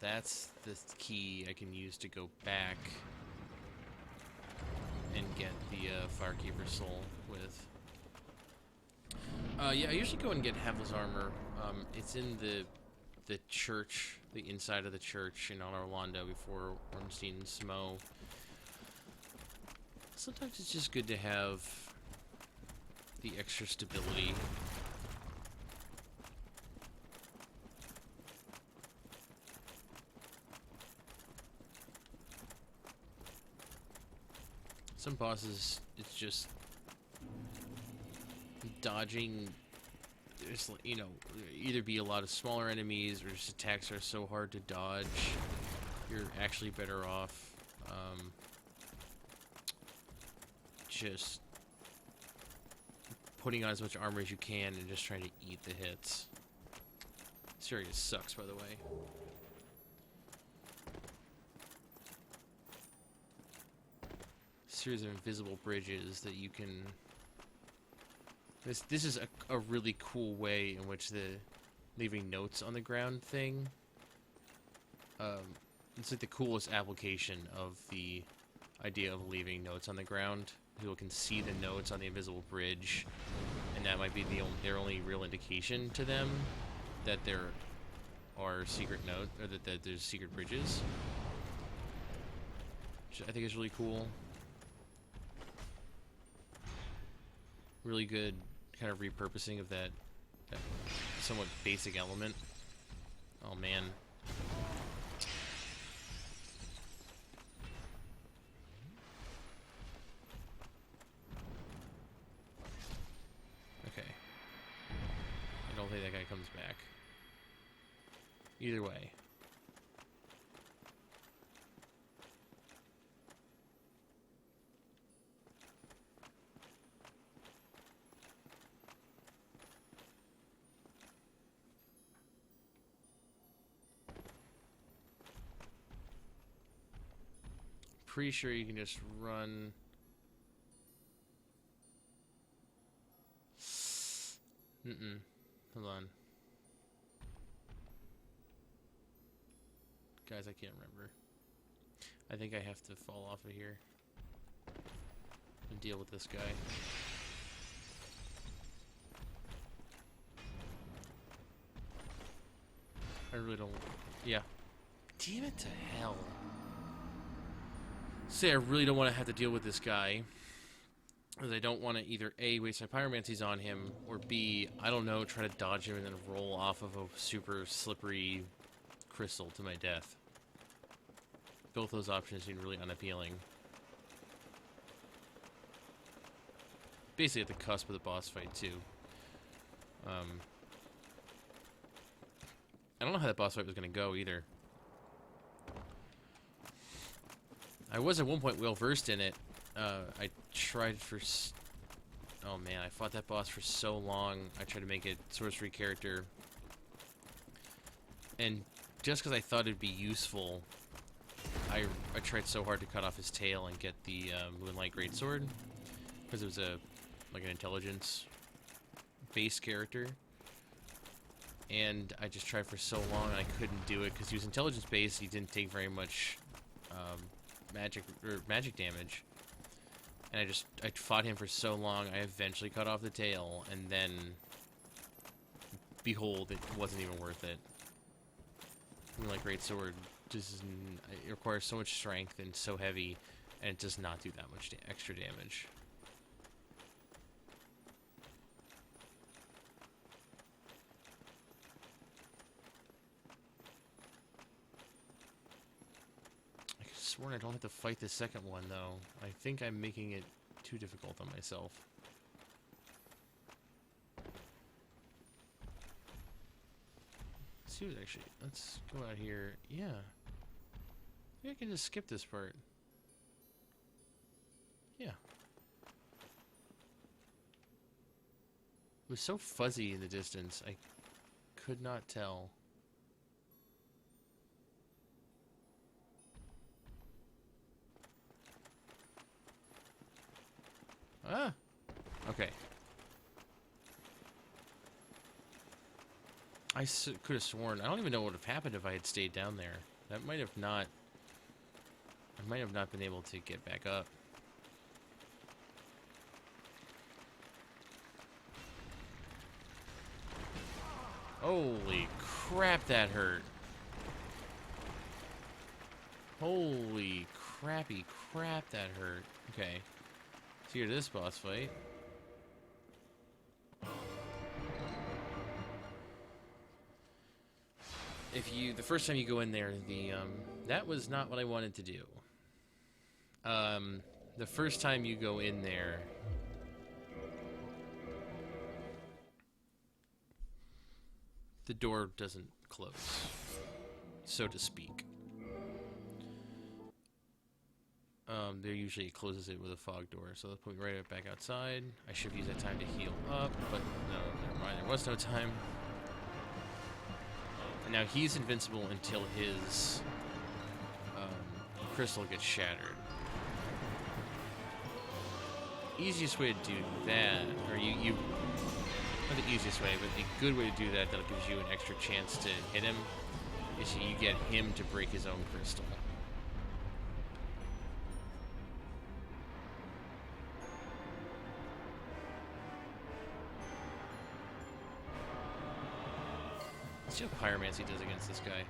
That's the key I can use to go back and get the Firekeeper soul with. Yeah, I usually go and get Havel's armor. It's in the church, the inside of the church in Orlando before Ornstein and Smo. Sometimes it's just good to have the extra stability. Some bosses, it's just dodging. There's, you know, either be a lot of smaller enemies or just attacks are so hard to dodge. You're actually better off just putting on as much armor as you can and just trying to eat the hits. This area sucks, by the way. Series of invisible bridges that you can. This is a really cool way in which the leaving notes on the ground thing. It's like the coolest application of the idea of leaving notes on the ground. People can see the notes on the invisible bridge, and that might be their only real indication to them that there are secret notes, or that there's secret bridges. Which I think is really cool. Really good kind of repurposing of that somewhat basic element. Oh man. Okay. I don't think that guy comes back. Either way. Pretty sure you can just run. Hold on. Guys, I can't remember. I think I have to fall off of here and deal with this guy. I really don't. Yeah. Damn it to hell. Say I really don't want to have to deal with this guy, because I don't want to either A, waste my pyromancies on him, or B, I don't know, try to dodge him and then roll off of a super slippery crystal to my death. Both those options seem really unappealing. Basically at the cusp of the boss fight too. I don't know how that boss fight was going to go either. I was at one point well versed in it. I tried for. Oh man, I fought that boss for so long. I tried to make it sorcery character, and just because I thought it'd be useful, I tried so hard to cut off his tail and get the Moonlight Greatsword. because it was like an intelligence based character, and I just tried for so long and I couldn't do it because he was intelligence based. He didn't take very much magic damage, and I fought him for so long. I eventually cut off the tail, and then behold, it wasn't even worth it. Like great sword, just it requires so much strength and so heavy, and it does not do that much extra damage. I could have sworn I don't have to fight the second one though. I think I'm making it too difficult on myself. Let's see what actually. Let's go out here. Yeah. Maybe I can just skip this part. Yeah. It was so fuzzy in the distance, I could not tell. Ah! Okay. I could have sworn. I don't even know what would have happened if I had stayed down there. That might have not... I might have not been able to get back up. Holy crap, that hurt. Holy crappy crap, that hurt. Okay. Let's hear this boss fight. The first time you go in there, that was not what I wanted to do. The first time you go in there, the door doesn't close, so to speak. There usually closes it with a fog door, so they'll put me right back outside. I should use that time to heal up, but no, never mind, there was no time. And now he's invincible until his crystal gets shattered. Easiest way to do that, or not the easiest way, but the good way to do that gives you an extra chance to hit him, is you get him to break his own crystal. Let's see what pyromancy does against this guy.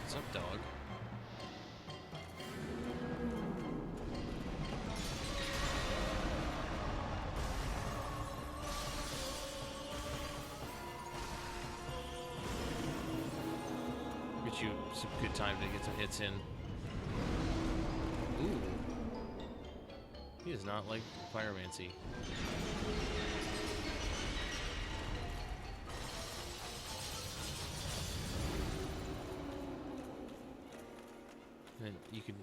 What's up, dog? Get you some good time to get some hits in. Ooh. He does not like pyromancy. And you can...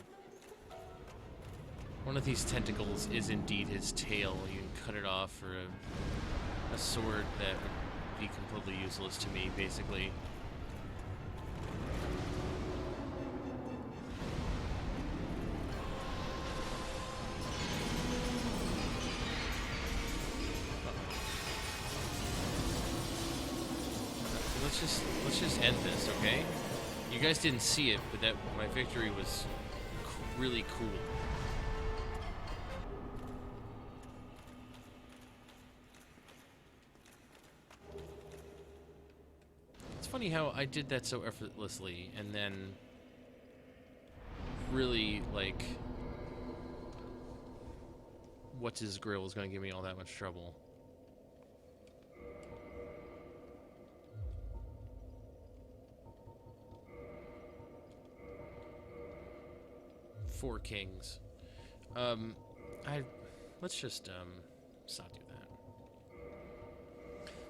One of these tentacles is indeed his tail. You can cut it off for a sword that would be completely useless to me, basically. Let's just end this, okay? You guys didn't see it, but my victory was really cool. It's funny how I did that so effortlessly, and then really, like, what's his grill is going to give me all that much trouble. Four kings. Let's just not do that.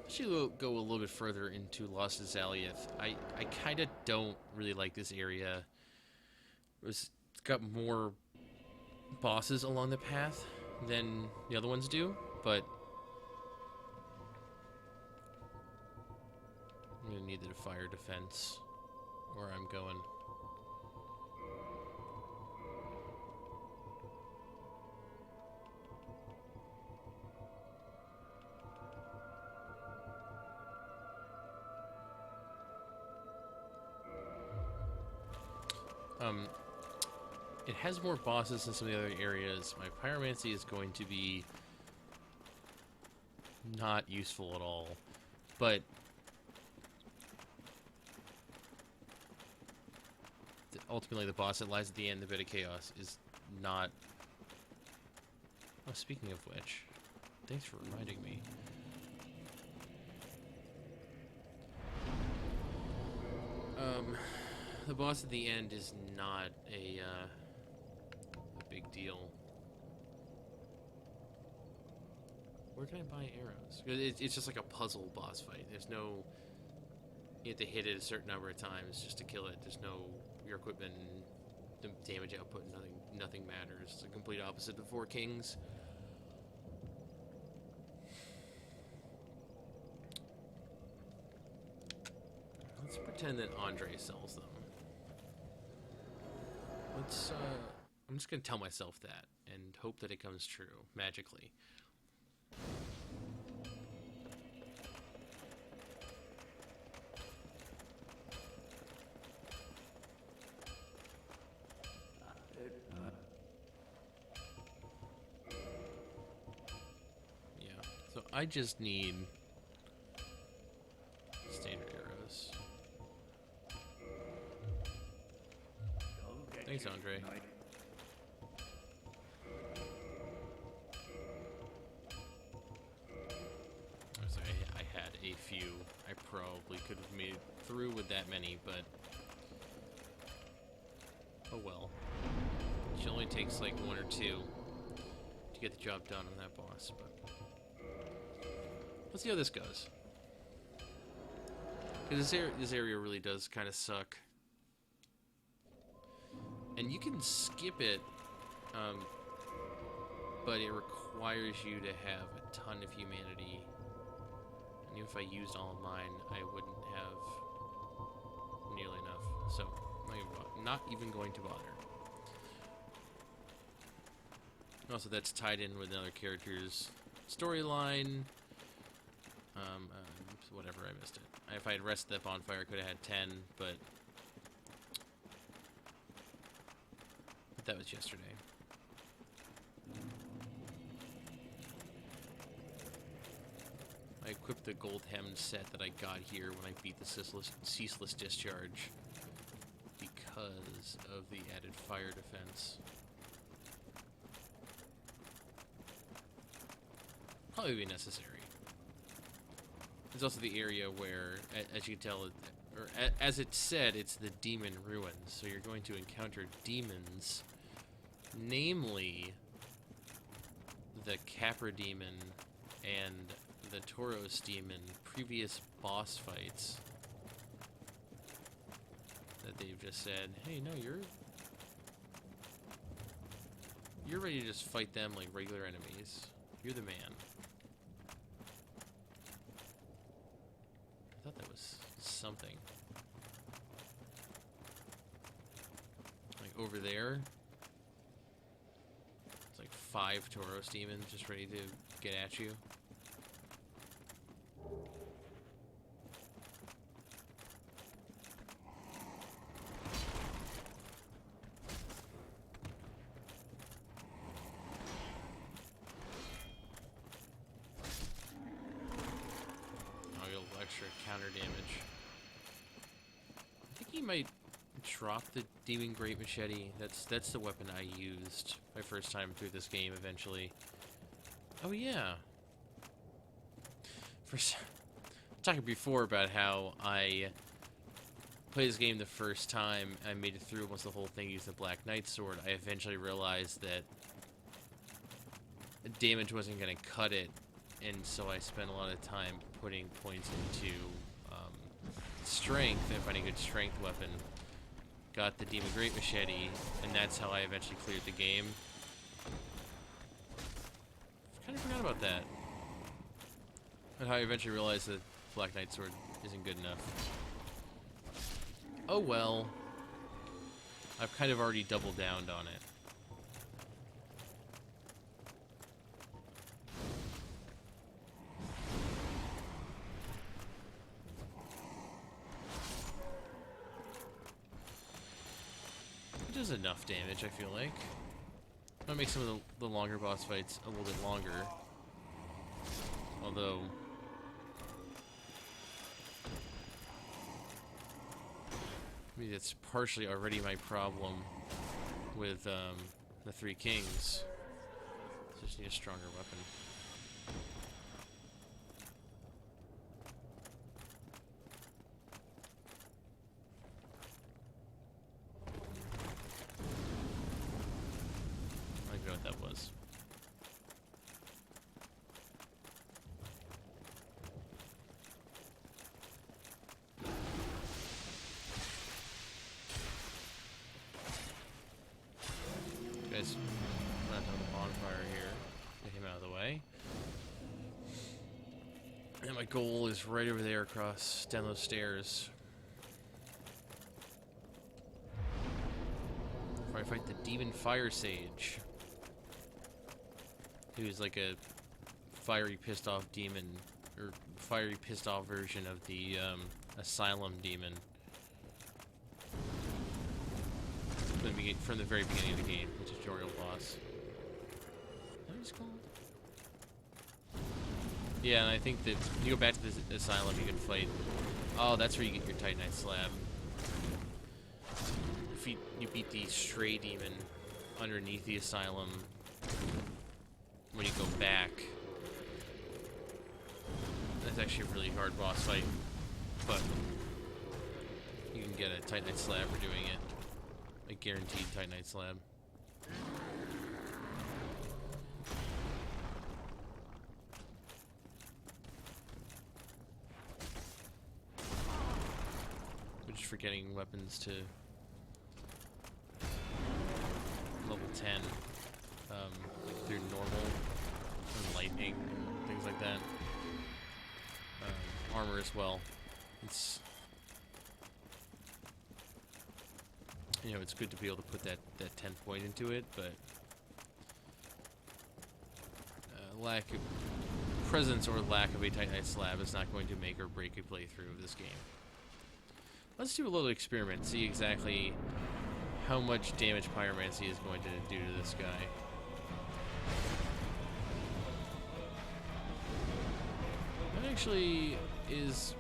Let's go a little bit further into Lost Izaliath. I kind of don't really like this area. It's got more bosses along the path than the other ones do, but I'm gonna need the fire defense where I'm going. It has more bosses than some of the other areas. My pyromancy is going to be not useful at all, but ultimately the boss that lies at the end, the bit of chaos, is not... Oh, speaking of which, thanks for reminding me. The boss at the end is not a big deal. Where can I buy arrows? It's just like a puzzle boss fight. There's no... You have to hit it a certain number of times just to kill it. There's no... Your equipment, the damage output, nothing matters. It's the complete opposite of Four Kings. Let's pretend that Andre sells them. Let's, I'm just gonna tell myself that, and hope that it comes true, magically. Yeah, so I just need standard arrows. Thanks, Andre. I had a few. I probably could have made it through with that many, but oh well. It only takes like one or two to get the job done on that boss, but let's see how this goes. Because this area really does kind of suck. And you can skip it, but it requires you to have a ton of humanity. And even if I used all of mine, I wouldn't have nearly enough. So, not even going to bother. Also, that's tied in with another character's storyline. Whatever, I missed it. If I had rested that bonfire, I could have had 10, but that was yesterday. I equipped the gold hemmed set that I got here when I beat the ceaseless discharge because of the added fire defense. Probably be necessary. It's also the area where, as you can tell, or as it said, it's the demon ruins. So you're going to encounter demons, namely the Capra demon and the Tauros demon, previous boss fights that they've just said, hey, no, you're ready to just fight them like regular enemies. You're the man. I thought that was something. Like over there, it's like 5 Tauros demons just ready to get at you. Extra counter damage. I think he might drop the Demon Great Machete. That's the weapon I used my first time through this game eventually. Oh yeah. Talking before about how I played this game the first time, I made it through almost the whole thing using the Black Knight sword. I eventually realized that damage wasn't going to cut it, and so I spent a lot of time putting points into strength and finding a good strength weapon. Got the Demon Great Machete, and that's how I eventually cleared the game. Kind of forgot about that. And how I eventually realized that Black Knight sword isn't good enough. Oh well. I've kind of already doubled down on it. is enough damage, I feel like. Might make some of the longer boss fights a little bit longer. Although... maybe that's partially already my problem with the Three Kings. Just need a stronger weapon. I don't know what that was. Guys, run down the bonfire here. Get him out of the way. And my goal is right over there across down those stairs. Before I fight the Demon Fire Sage. Who's like a fiery pissed off demon, or fiery pissed off version of the Asylum demon. From the very beginning of the game, the tutorial boss. Is that what it's called? Yeah, and I think that you go back to the Asylum, you can fight... oh, that's where you get your Titanite slab. If you beat the Stray demon underneath the Asylum, when you go back, that's actually a really hard boss fight, but you can get a Titanite slab for doing it. A guaranteed Titanite slab. We're just forgetting weapons to level 10. Like through normal and lightning and things like that. Armor as well. It's... you know, it's good to be able to put that 10 point into it, but lack of presence or lack of a Titanite slab is not going to make or break a playthrough of this game. Let's do a little experiment, see exactly how much damage Pyromancy is going to do to this guy. That actually is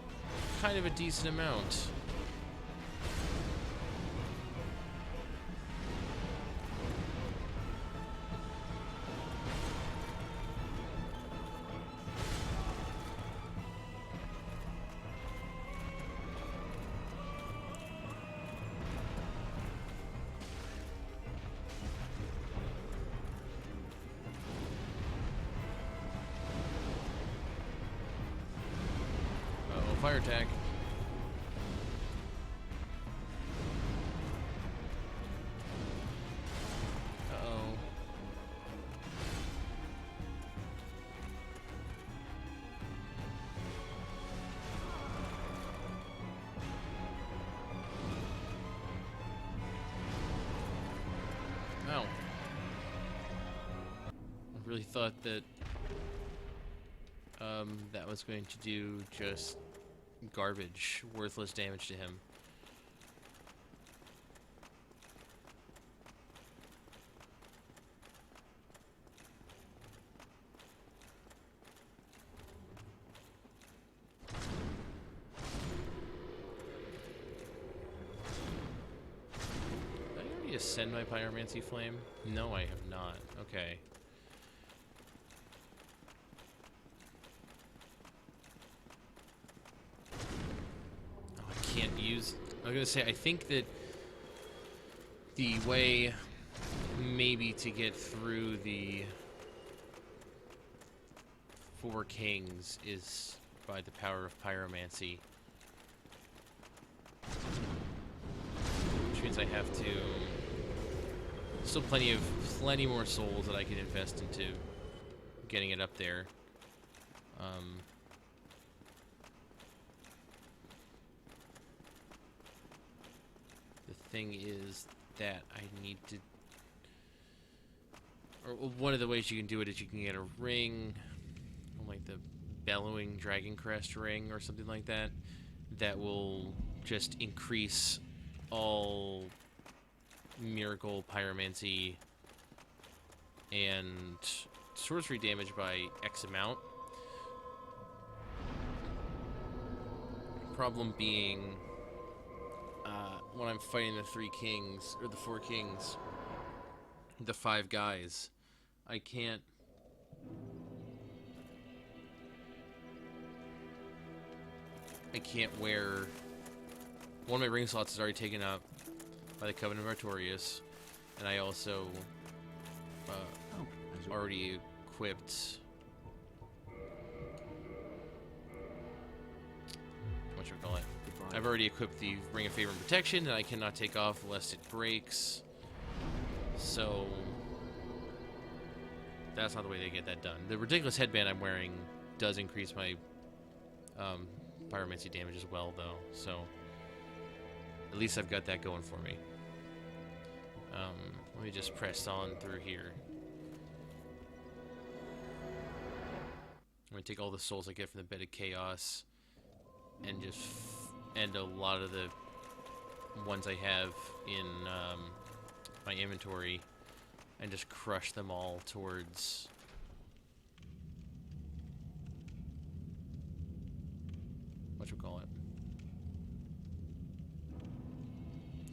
kind of a decent amount. Fire attack. Uh-oh. Ow. I really thought that that was going to do just garbage, worthless damage to him. Did I already ascend my Pyromancy Flame? No, I have not. Okay. Can't use... I was gonna say, I think that the way maybe to get through the Four Kings is by the power of Pyromancy. Which means I have to... still plenty more souls that I can invest into getting it up there. Thing is that I need to, or one of the ways you can do it is you can get a ring, like the Bellowing Dragon Crest ring or something like that, that will just increase all miracle, pyromancy, and sorcery damage by X amount. Problem being, when I'm fighting the 3 kings, or the 4 kings, the 5 guys, I can't wear... One of my ring slots is already taken up by the Covenant of Artorias, and I also already equipped... Whatchamacallit? I've already equipped the Ring of Favor and Protection, and I cannot take off lest it breaks. So... that's not the way they get that done. The ridiculous headband I'm wearing does increase my pyromancy damage as well, though, so at least I've got that going for me. Let me just press on through here. I'm going to take all the souls I get from the Bed of Chaos and just end a lot of the ones I have in my inventory and just crush them all towards... whatchamacallit?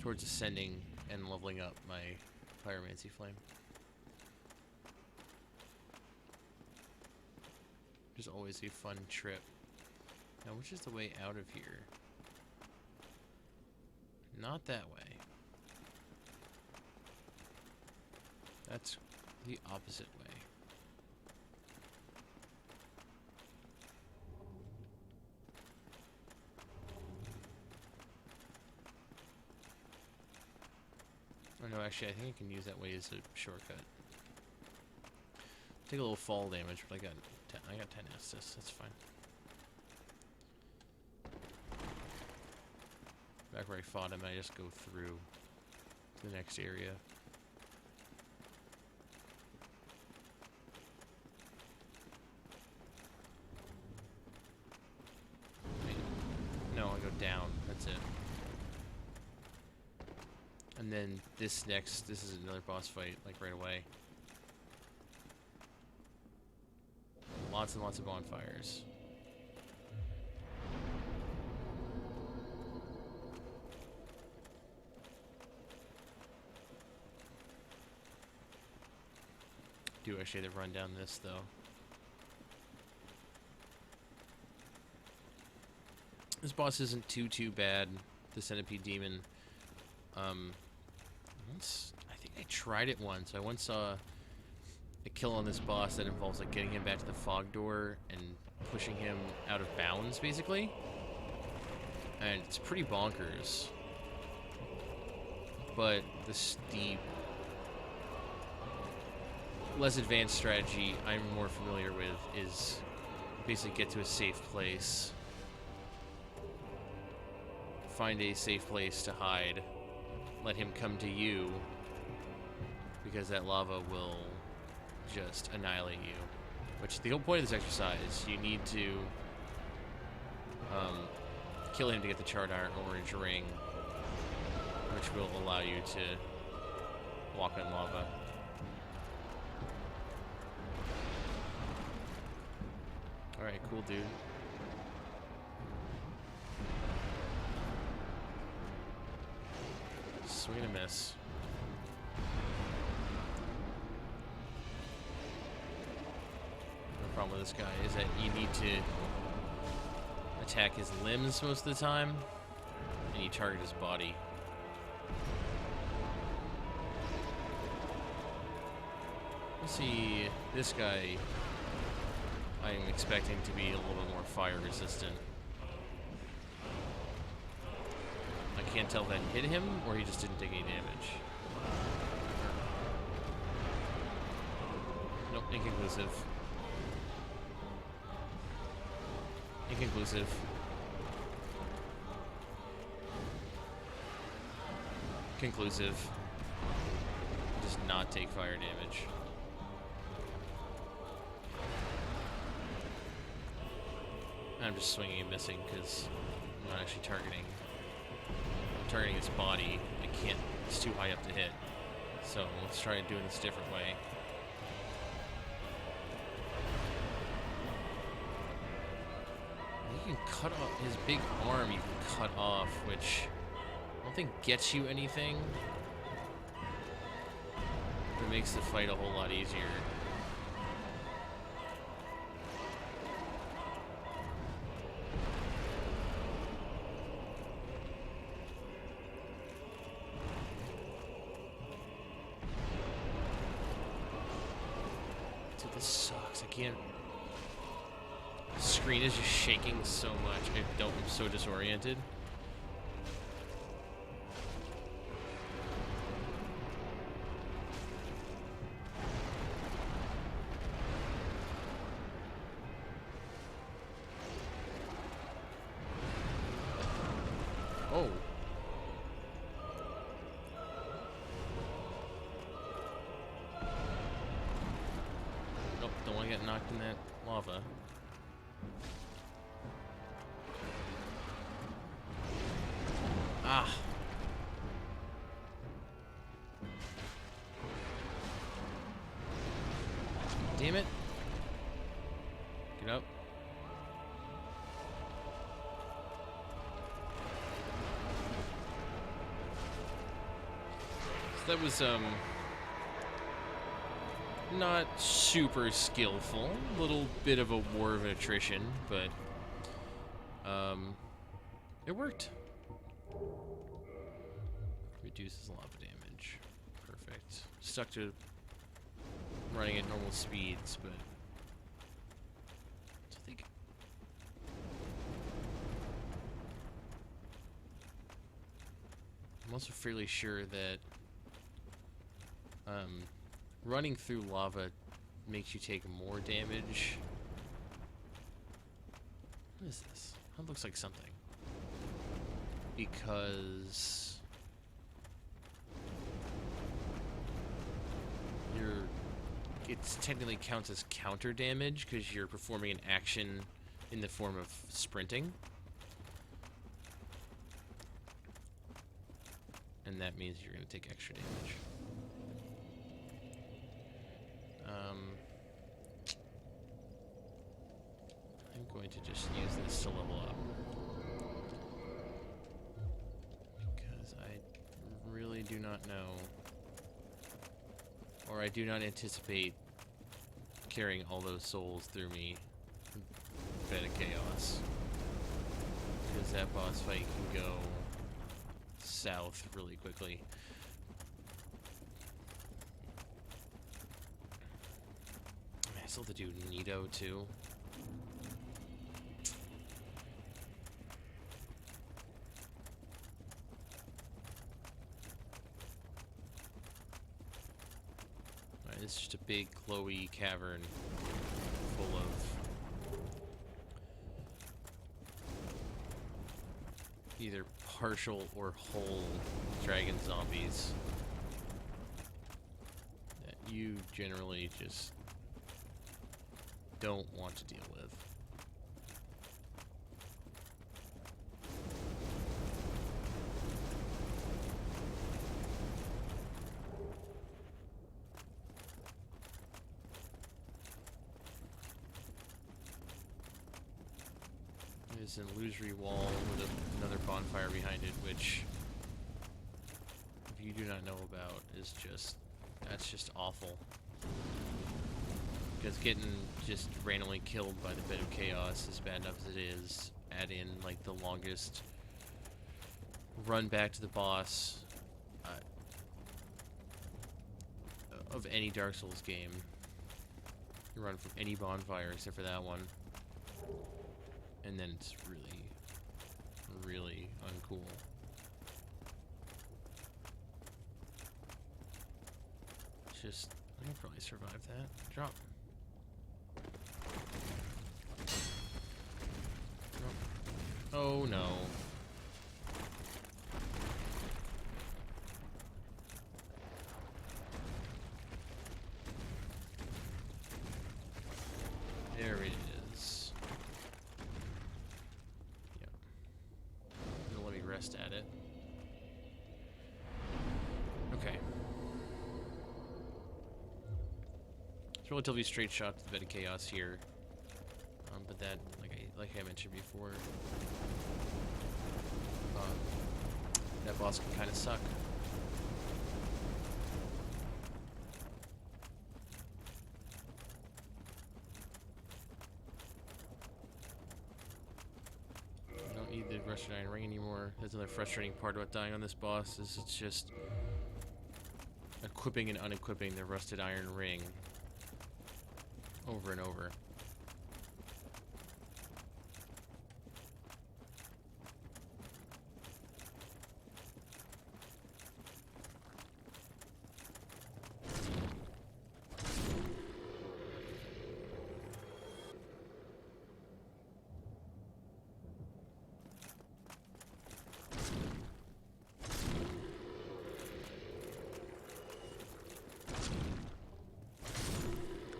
Towards ascending and leveling up my pyromancy flame. Which is always a fun trip. Now, which is the way out of here? Not that way. That's the opposite way. Oh no, actually, I think I can use that way as a shortcut. Take a little fall damage, but I got 10 Estus. That's fine. Back where I fought him, I just go through to the next area. Wait. No, I go down. That's it. And then this is another boss fight, like right away. Lots and lots of bonfires. Do actually have to run down this though. This boss isn't too bad. The Centipede Demon. I think I tried it once. I once saw a kill on this boss that involves like getting him back to the fog door and pushing him out of bounds, basically. And it's pretty bonkers. But the less advanced strategy I'm more familiar with is basically get to a safe place, find a safe place to hide, let him come to you, because that lava will just annihilate you. Which, the whole point of this exercise, you need to kill him to get the charred iron orange ring, which will allow you to walk on lava. Alright, cool, dude. Swing and a miss. The problem with this guy is that you need to attack his limbs most of the time, and you target his body. Let's see, this guy I'm expecting to be a little bit more fire resistant. I can't tell if that hit him or he just didn't take any damage. Nope, inconclusive. Inconclusive. Conclusive. Does not take fire damage. I'm just swinging and missing because I'm not actually targeting. I'm targeting his body. I can't. It's too high up to hit. So let's try doing this a different way. You can cut off his big arm. You can cut off, which I don't think gets you anything. But it makes the fight a whole lot easier. Dude, this sucks. I can't. The screen is just shaking so much. I'm so disoriented. Oh. Nope, don't want to get knocked in that lava. Ah. Damn it. Get up. So that was, not super skillful. A little bit of a war of attrition, but, it worked. Reduces lava damage. Perfect. Stuck to running at normal speeds, but I think I'm also fairly sure that running through lava makes you take more damage. What is this? That looks like something. Because it technically counts as counter damage because you're performing an action in the form of sprinting. And that means you're going to take extra damage. I'm going to just use this to level up. Because I really do not know. Or I do not anticipate carrying all those souls through me. Bed of Chaos. Because that boss fight can go south really quickly. I still have to do Nito too. It's just a big, glowy cavern full of either partial or whole dragon zombies that you generally just don't want to deal with. There's an illusory wall with another bonfire behind it, which, if you do not know about, is just, that's just awful. Because getting just randomly killed by the Bed of Chaos is bad enough as it is. Add in, like, the longest run back to the boss of any Dark Souls game. You run from any bonfire except for that one. And then it's really, really uncool. It's just, I can probably survive that. Drop. Drop. Oh no. There it is. Yep. It'll let me rest at it. relatively straight shot to the bed of chaos here. But that, like I mentioned before, that boss can kind of suck. I don't need the rusted iron ring anymore. That's another frustrating part about dying on this boss, is it's just equipping and unequipping the rusted iron ring over and over.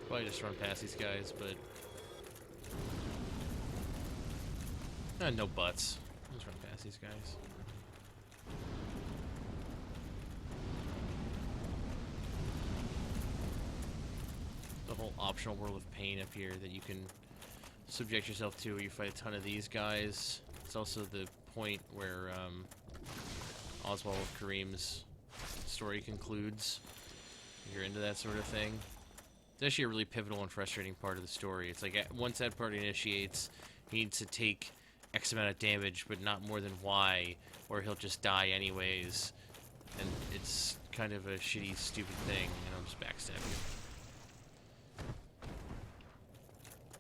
Probably just run past these guys, but no buts. Just run past these guys. The whole optional world of pain up here that you can subject yourself to where you fight a ton of these guys. It's also the point where Oswald with Kareem's story concludes. If you're into that sort of thing. It's actually a really pivotal and frustrating part of the story. It's like, once that part initiates, he needs to take X amount of damage, but not more than Y, or he'll just die anyways. And it's kind of a shitty, stupid thing, and I'll just backstab you.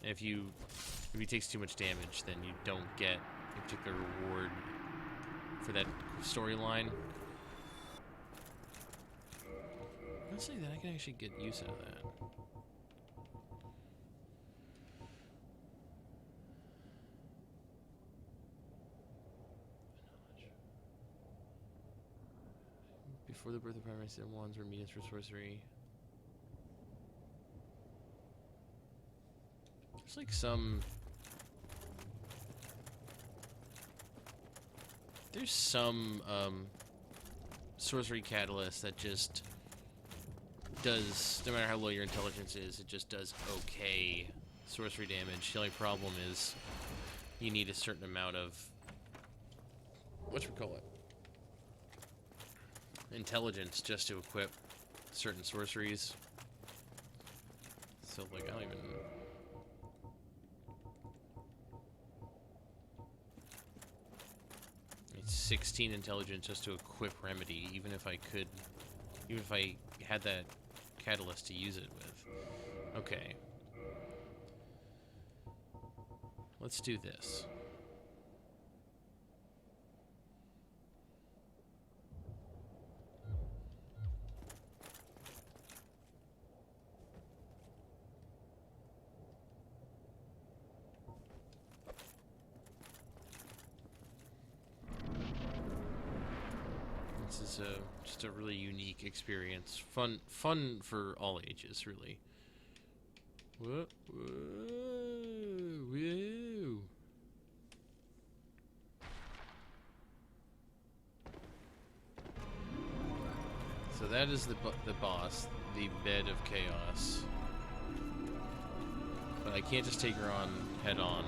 And if he takes too much damage, then you don't get a particular reward for that storyline. Let's say that I can actually get use out of that. Before the birth of primary sin, wands were mediums for sorcery. There's like some... There's some sorcery catalyst that just does, no matter how low your intelligence is, it just does okay sorcery damage. The only problem is you need a certain amount of, whatchamacallit, intelligence just to equip certain sorceries. So, like, I don't even... It's 16 intelligence just to equip Remedy, even if I had that catalyst to use it with. Okay. Let's do this. This is just a really unique experience. Fun for all ages, really. Whoa, whoa, whoa. So that is the boss, the bed of chaos. But I can't just take her on head on.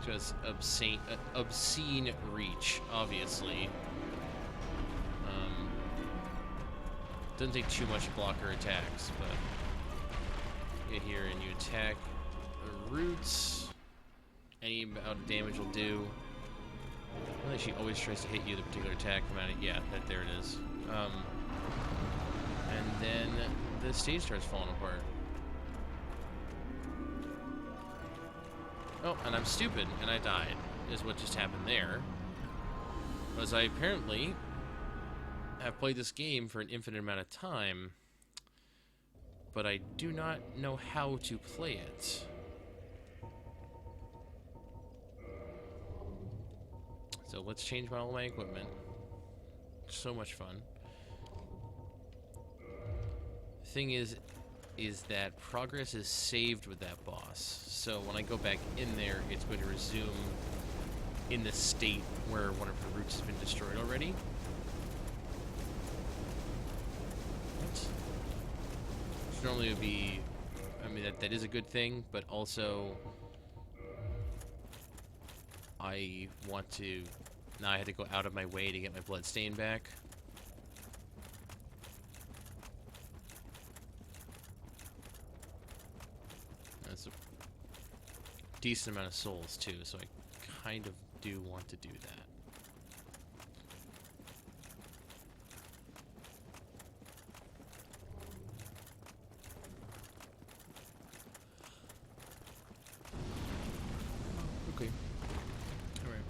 Just obscene reach, obviously. Doesn't take too much to block her attacks, but you get here and you attack the roots. Any amount of damage will do. I think she always tries to hit you with a particular attack. Yeah, there it is. And then the stage starts falling apart. Oh, and I'm stupid, and I died, is what just happened there. Because I apparently have played this game for an infinite amount of time, but I do not know how to play it. So let's change all my equipment. So much fun. The thing is that progress is saved with that boss. So when I go back in there, it's going to resume in the state where one of her roots has been destroyed already. What? Which normally would be, I mean, that is a good thing, but also I want to, now I had to go out of my way to get my bloodstain back. That's a decent amount of souls too, so I kind of do want to do that. Okay. All right.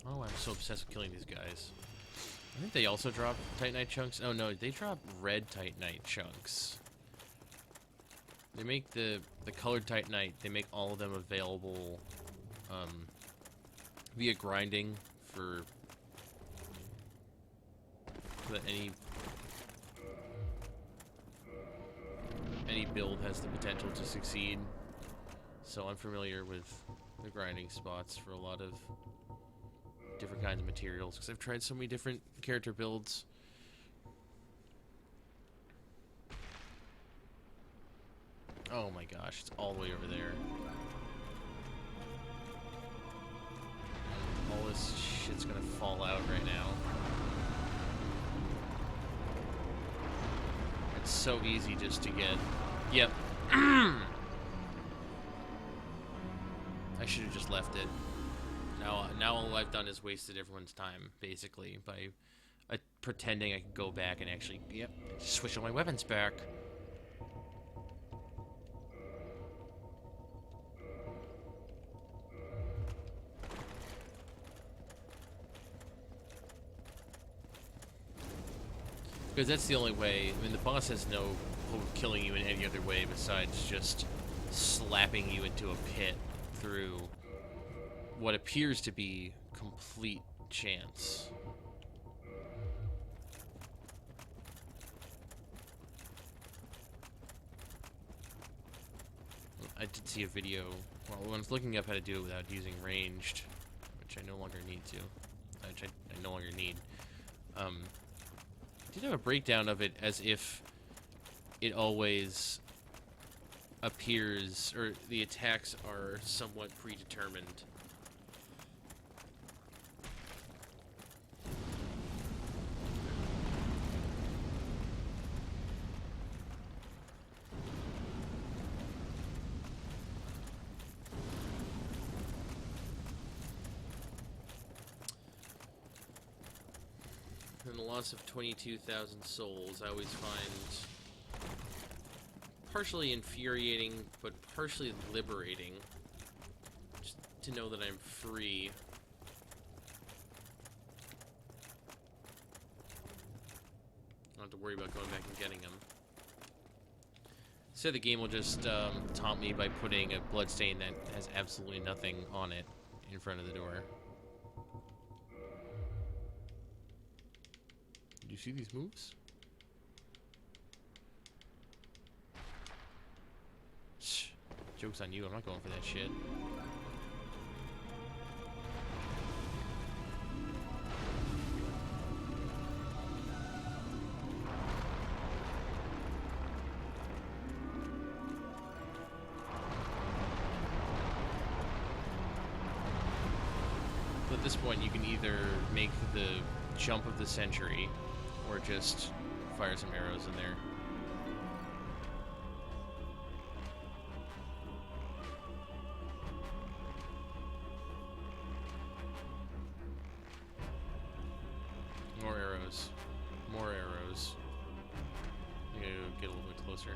Oh, I'm so obsessed with killing these guys. I think they also drop Titanite chunks. Oh no, they drop red Titanite chunks. They make the colored Titanite, they make all of them available via grinding so that any build has the potential to succeed. So I'm familiar with the grinding spots for a lot of different kinds of materials because I've tried so many different character builds. Oh my gosh, it's all the way over there. All this shit's gonna fall out right now. It's so easy just to get... Yep. I should have just left it. Now all I've done is wasted everyone's time, basically, by pretending I could go back and actually, yep, switch all my weapons back. Because that's the only way. I mean, the boss has no hope of killing you in any other way besides just slapping you into a pit through what appears to be complete chance. I did see a video, well, when I was looking up how to do it without using ranged, which I no longer need to, which I no longer need, I did have a breakdown of it as if it always appears, or the attacks are somewhat predetermined. And the loss of 22,000 souls, I always find partially infuriating, but partially liberating. Just to know that I'm free. I don't have to worry about going back and getting them. So the game will just taunt me by putting a bloodstain that has absolutely nothing on it in front of the door. Do you see these moves? Shh. Joke's on you, I'm not going for that shit. So at this point, you can either make the jump of the century, or just fire some arrows in there. More arrows. More arrows. You gotta get a little bit closer.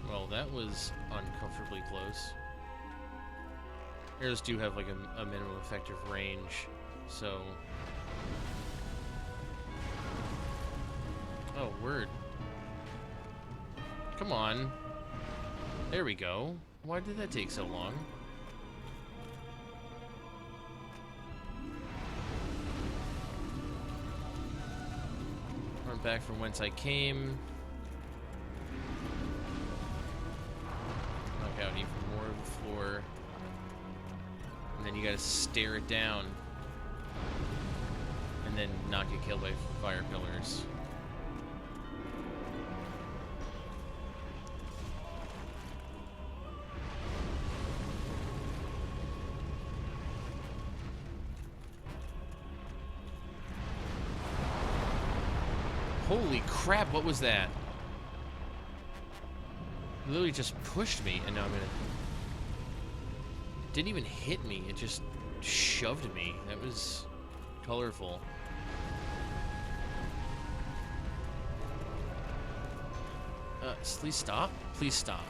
Well, that was uncomfortably close. Arrows do have like a minimum effective range, so Oh, word. Come on. There we go. Why did that take so long? Run back from whence I came. Knock out even more of the floor. And then you gotta stare it down. And then not get killed by fire pillars. Holy crap, what was that? It literally just pushed me, and now I'm gonna... It didn't even hit me, it just shoved me. That was colorful. Please stop. Please stop.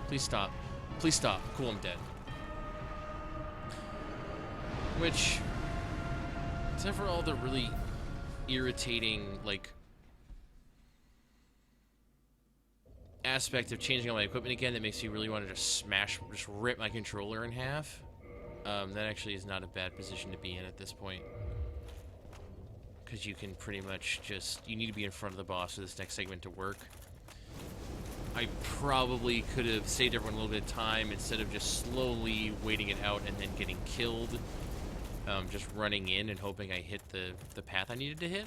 Please stop. Please stop. Cool, I'm dead. Which... Except for all the really irritating, like, aspect of changing all my equipment again that makes you really want to just rip my controller in half. That actually is not a bad position to be in at this point. Because you can pretty much just, you need to be in front of the boss for this next segment to work. I probably could have saved everyone a little bit of time instead of just slowly waiting it out and then getting killed. Just running in and hoping I hit the path I needed to hit.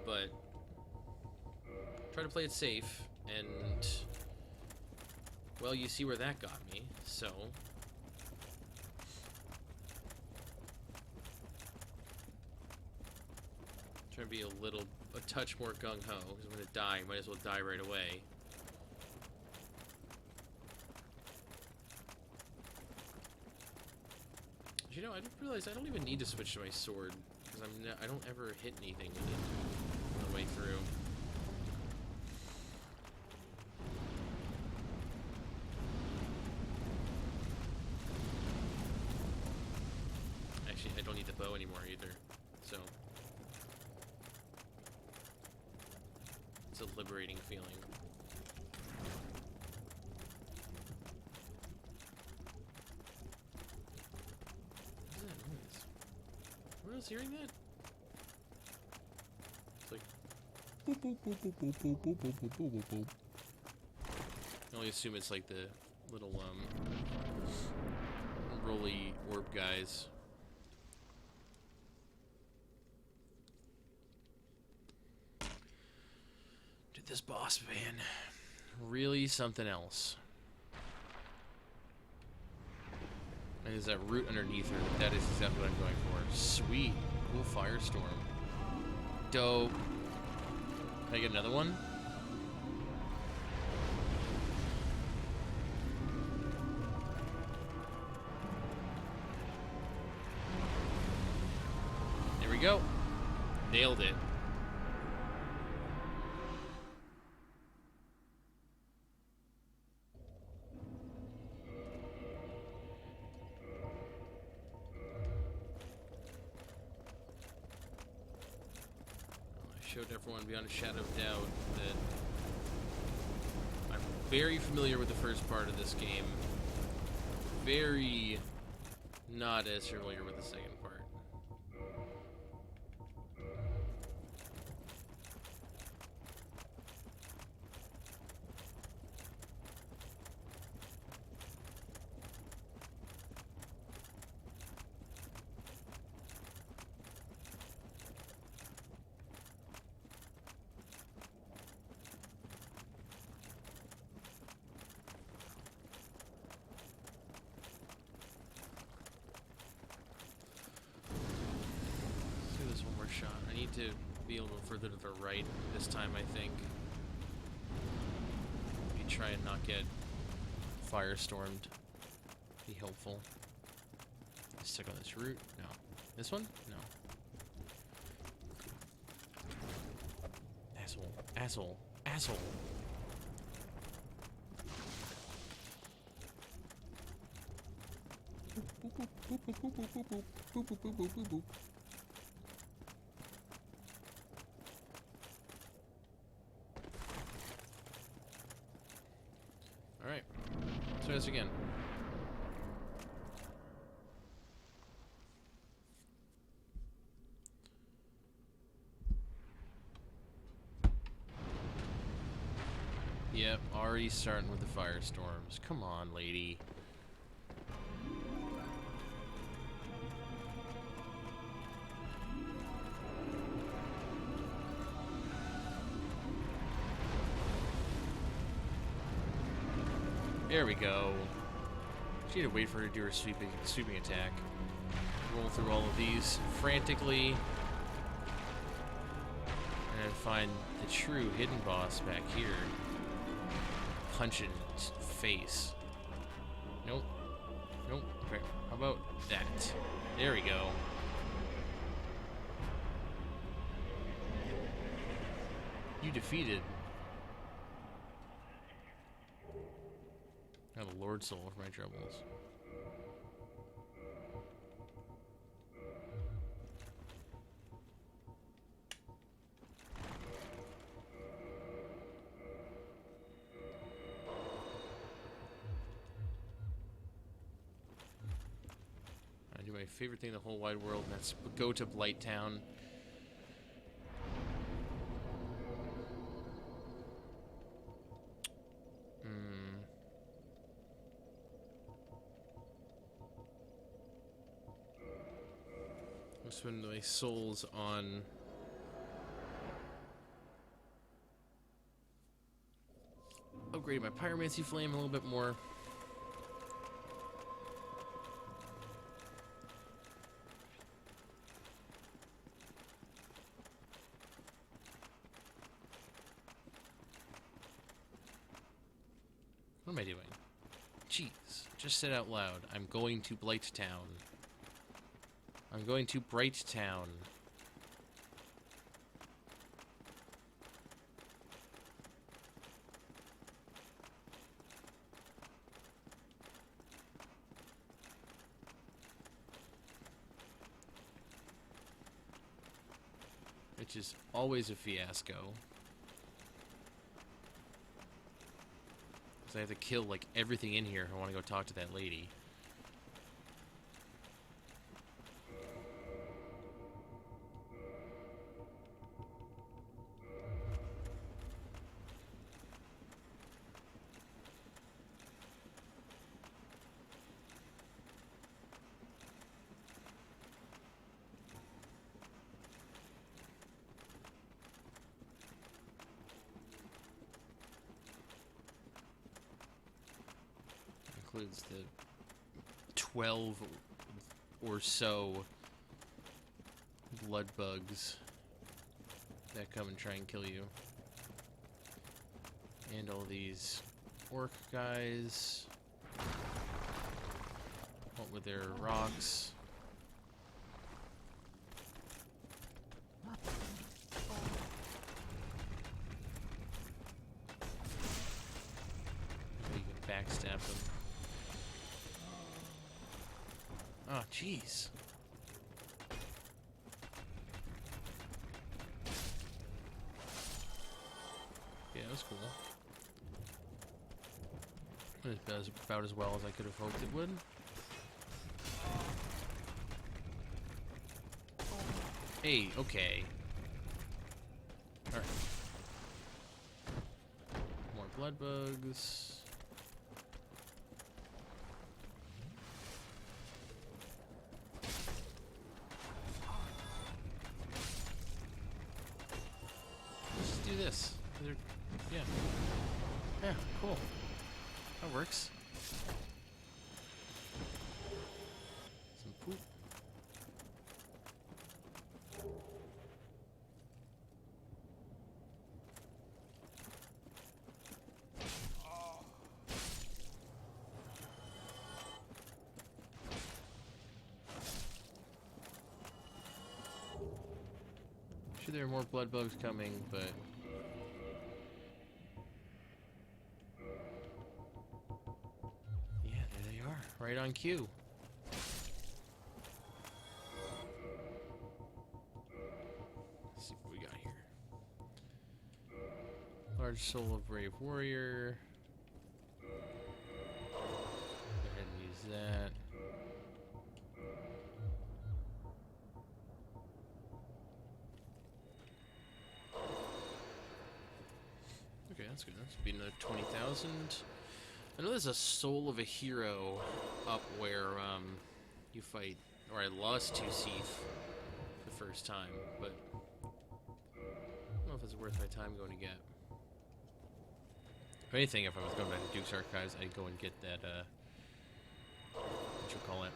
But try to play it safe, and well, you see where that got me, so try to be a touch more gung-ho, because I'm gonna die, might as well die right away. You know, I didn't realize I don't even need to switch to my sword, because I don't ever hit anything with it on the way through. Actually, I don't need the bow anymore either, so it's a liberating feeling. What else hearing that? It's like boop boop boop boop boop boop boop boop boop boop boop boop. I only assume it's like the little rolly orb guys. Dude, this boss man, really something else. And there's that root underneath her. That is exactly what I'm going for. Sweet. Cool firestorm. Dope. Can I get another one? There we go. Nailed it. Showed everyone beyond a shadow of doubt that I'm very familiar with the first part of this game. Very not as familiar with the second part. I need to be a little further to the right this time, I think. Maybe try and not get firestormed. Be helpful. Stuck on this route? No. This one? No. Asshole. Asshole. Asshole. Boop, boop, boop, boop, boop, boop, boop, boop, boop, boop, boop, boop, boop. Alright. Let's try this again. Yep, already starting with the firestorms. Come on, lady. There we go. She had to wait for her to do her sweeping attack. Roll through all of these frantically. And find the true hidden boss back here. Punch it in its face. Nope. Nope. Okay. How about that? There we go. You defeated. Now the Lord Soul of my troubles. I do my favorite thing in the whole wide world, and that's go to Blight Town. Spend my souls on upgrading my pyromancy flame a little bit more. What am I doing? Jeez, just said out loud, I'm going to Blight Town. I'm going to Bright Town. Which is always a fiasco. Because I have to kill, like, everything in here if I want to go talk to that lady. Includes the 12 or so blood bugs that come and try and kill you. And all these orc guys. What with their rocks. You can backstab them. Oh, jeez. Yeah, that was cool. It does about as well as I could have hoped it would. Hey, okay. Alright. More blood bugs. This. Yeah. Yeah, cool. That works. Some poop. Sure, there are more blood bugs coming, but right on cue. Let's see what we got here. Large soul of brave warrior. that's good. That's be another 20,000. I know there's a soul of a hero up where you fight, or I lost to Seath the first time, but I don't know if it's worth my time going to get. If anything, if I was going back to Duke's Archives, I'd go and get that, what you call it?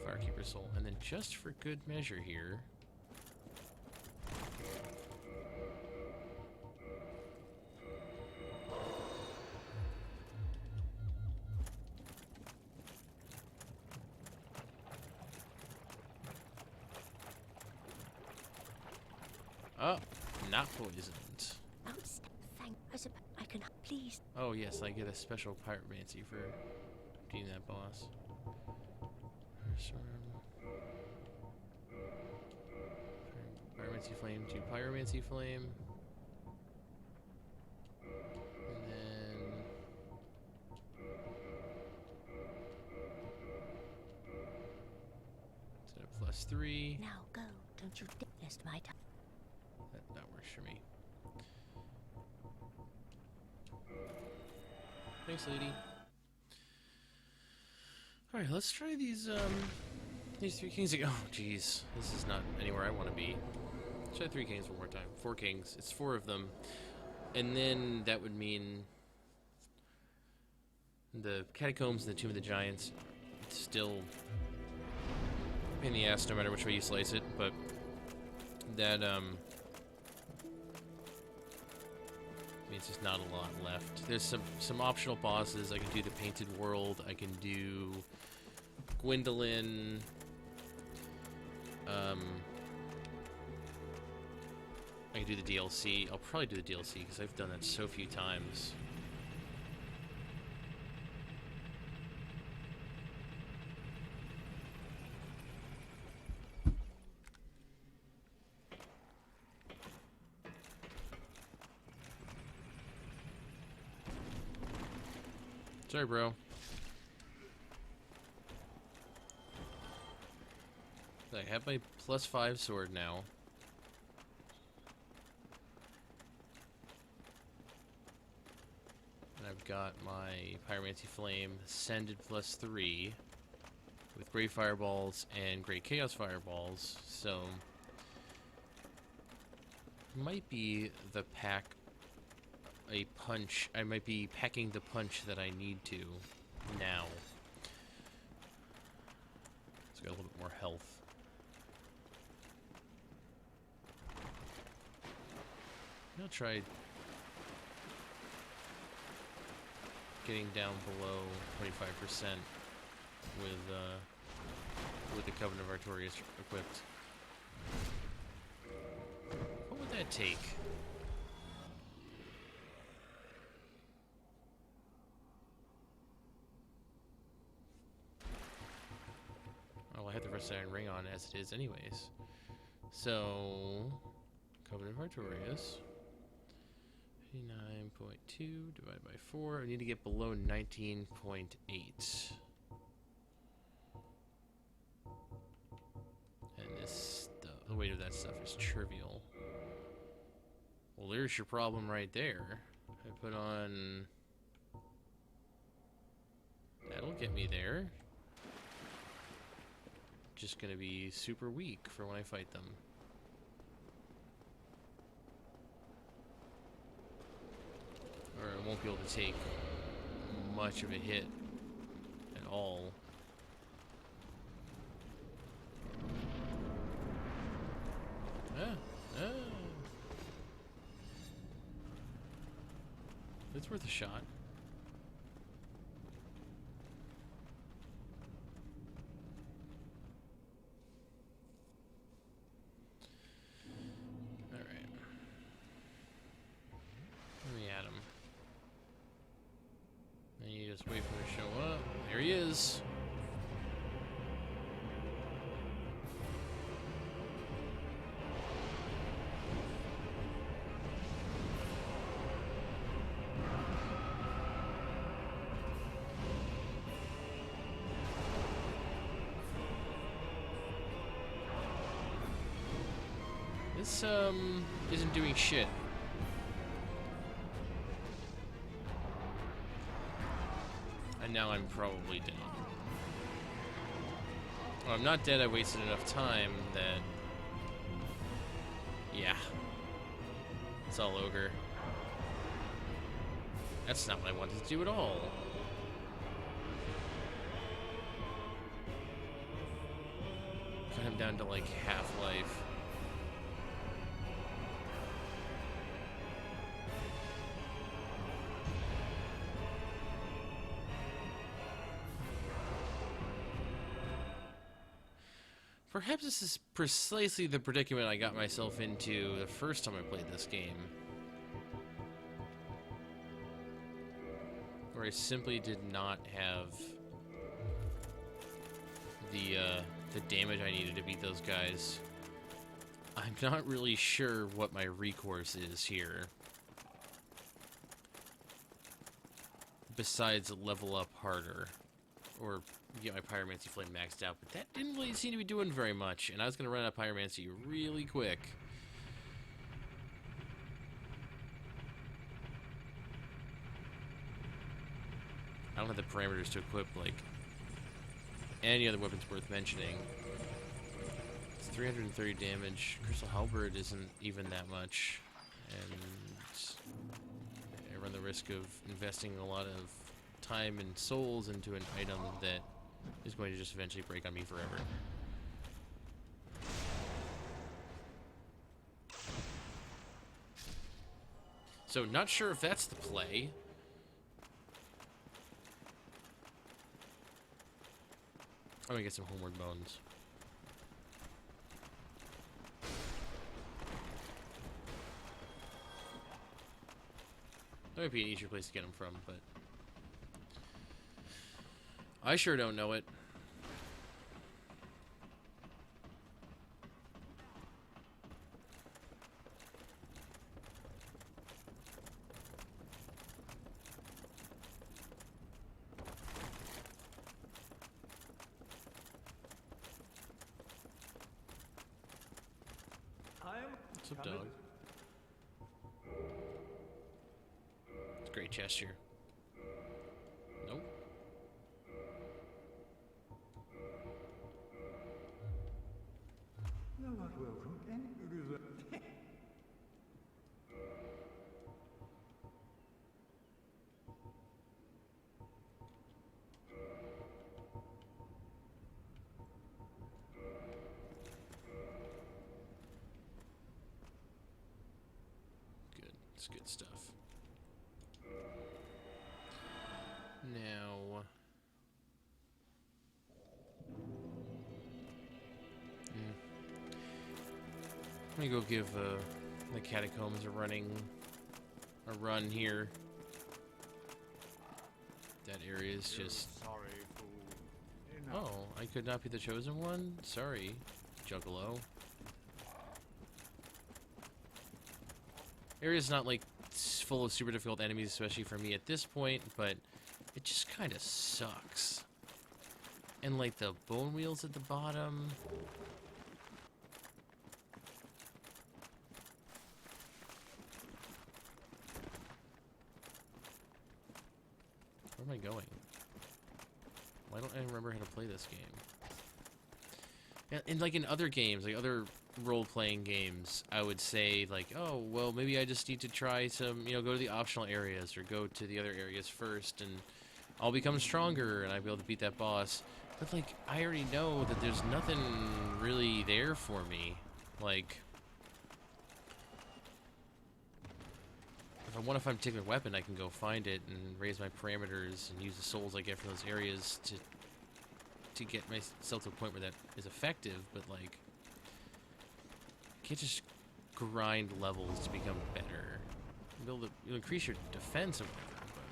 Firekeeper Soul. And then just for good measure here, oh, not poisoned. I can please. Oh yes, I get a special pyromancy for beating that boss. Pyromancy flame to pyromancy flame, and then set up +3. Now go, don't you waste my time. That works for me. Thanks, lady. All right, let's try these 3 kings again. Oh, jeez, this is not anywhere I want to be. Let's try 3 kings one more time. 4 kings. It's 4 of them, and then that would mean the catacombs and the tomb of the giants. It's still a pain in the ass no matter which way you slice it, but that means there's not a lot left. There's some optional bosses. I can do the Painted World. I can do Gwendolyn. I can do the DLC. I'll probably do the DLC because I've done that so few times. Sorry, bro. I have my +5 sword now. And I've got my Pyromancy Flame ascended +3 with Great Fireballs and Great Chaos Fireballs, so might be the pack a punch. I might be packing the punch that I need to now. It's got a little bit more health. I'll try getting down below 25% with the Covenant of Artorias equipped. What would that take? Oh, I have the Rust Iron Ring on as it is anyways. So, Covenant of Artorias. 89.2 divided by 4. I need to get below 19.8. And this stuff, the weight of that stuff is trivial. Well, there's your problem right there. I put on... That'll get me there. Just gonna be super weak for when I fight them. Or I won't be able to take much of a hit at all. It's worth a shot. Just wait for him to show up. There he is. This, isn't doing shit. And now I'm probably dead. Well, I'm not dead, I wasted enough time that... Yeah. It's all ogre. That's not what I wanted to do at all. Cut him down to like half life. Perhaps this is precisely the predicament I got myself into the first time I played this game. Where I simply did not have the damage I needed to beat those guys. I'm not really sure what my recourse is here. Besides level up harder. Or get my Pyromancy Flame maxed out. But that didn't really seem to be doing very much. And I was going to run out of Pyromancy really quick. I don't have the parameters to equip, like, any other weapons worth mentioning. It's 330 damage. Crystal Halberd isn't even that much. And I run the risk of investing a lot of time and souls into an item that is going to just eventually break on me forever. So, not sure if that's the play. I'm gonna get some homeward bones. That might be an easier place to get them from, but I sure don't know it. What's up, dog? It's a great gesture. Nope. You're not welcome, and it is a... Good. It's good stuff. Now... Let me go give the catacombs a run here. That area is just... Oh, I could not be the chosen one? Sorry, Juggalo. Area's not like full of super difficult enemies, especially for me at this point, but it just kind of sucks. And like the bone wheels at the bottom... Where am I going? Why don't I remember how to play this game? And like in other games, like other role-playing games, I would say like, oh, well, maybe I just need to try some, you know, go to the optional areas or go to the other areas first and I'll become stronger and I'll be able to beat that boss. But like, I already know that there's nothing really there for me. Like, if I want to find a particular weapon, I can go find it and raise my parameters and use the souls I get from those areas to get myself to a point where that is effective, but like, you can't just grind levels to become better. You'll increase your defense or whatever, but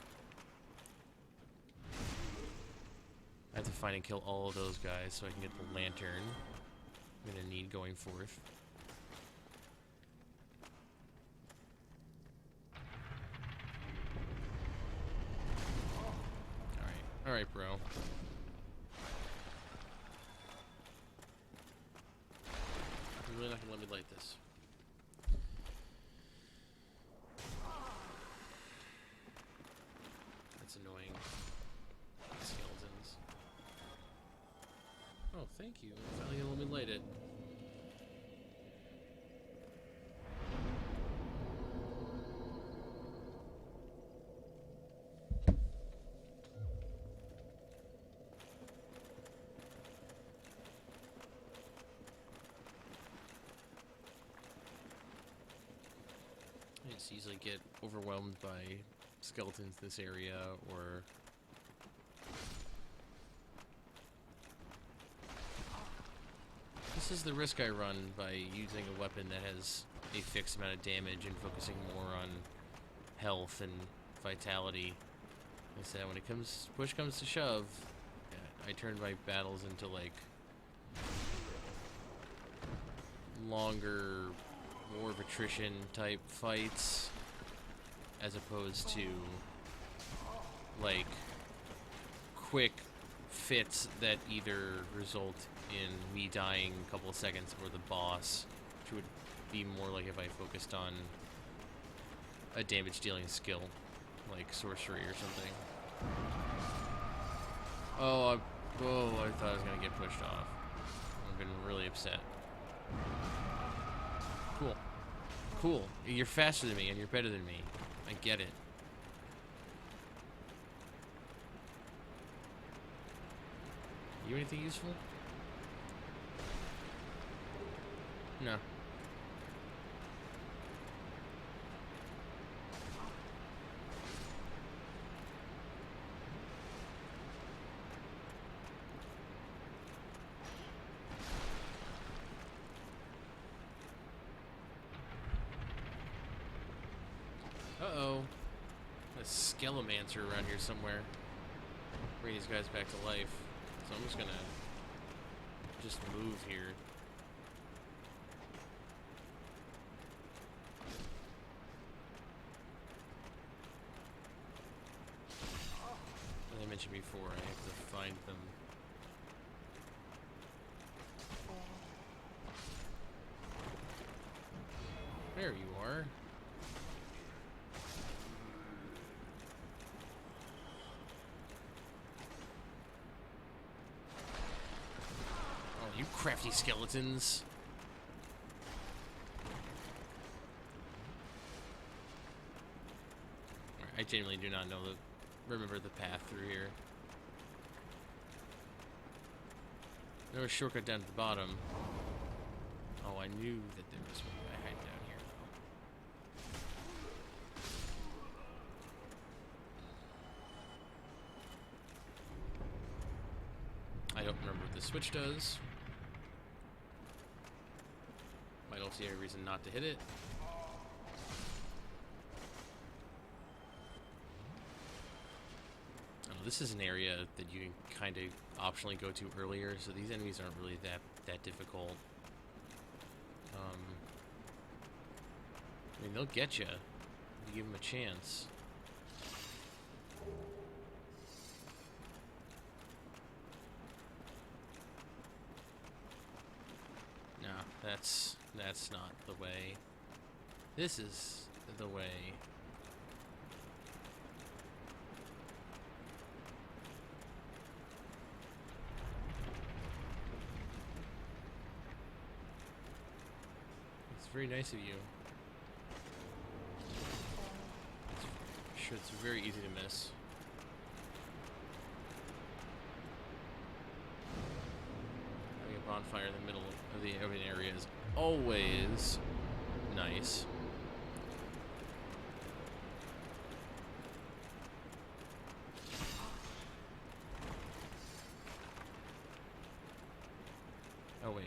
I have to find and kill all of those guys so I can get the lantern I'm gonna need going forth. Alright, bro. You're really not gonna let me light this. Thank you. Finally gonna let me light it. I just easily get overwhelmed by skeletons in this area, or this is the risk I run by using a weapon that has a fixed amount of damage and focusing more on health and vitality. Like I said, when it comes, push comes to shove, I turn my battles into like longer, more of attrition type fights, as opposed to like quick fits that either result in me dying a couple of seconds or the boss, which would be more like if I focused on a damage dealing skill like sorcery or something. Oh, I thought I was gonna get pushed off. I've been really upset. Cool. Cool. You're faster than me and you're better than me. I get it. You anything useful? No. Uh-oh. A Scalemancer around here somewhere. Bring these guys back to life. So I'm just gonna move here. As I mentioned before, I have to find them. There you are. Oh, you crafty skeletons. I genuinely do not remember the path through here. There was a shortcut down to the bottom. Oh, I knew that there was one I hide down here, though. I don't remember what the switch does. I don't see any reason not to hit it. This is an area that you can kind of optionally go to earlier, so these enemies aren't really that difficult. I mean, they'll get you if you give them a chance. No, that's not the way. This is the way. Very nice of you. I'm sure it's very easy to miss. Having a bonfire in the middle of the open area is always nice. Oh wait.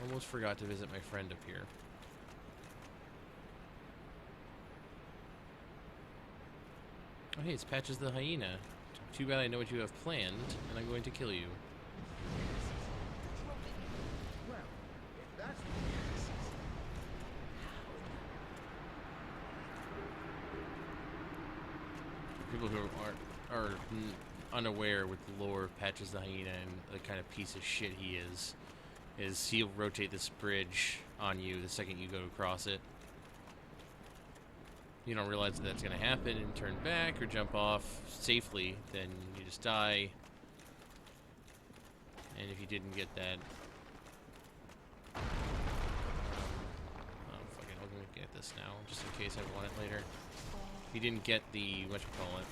Almost forgot to visit my friend up here. Oh hey, it's Patches the Hyena. Too bad I know what you have planned, and I'm going to kill you. People who are unaware with the lore of Patches the Hyena and the kind of piece of shit he is he'll rotate this bridge on you the second you go across it. You don't realize that that's going to happen and turn back or jump off safely, then you just die. And if you didn't get that, oh, fuck it, I'm gonna get this now, just in case I want it later. If you didn't get the, whatchamacallit,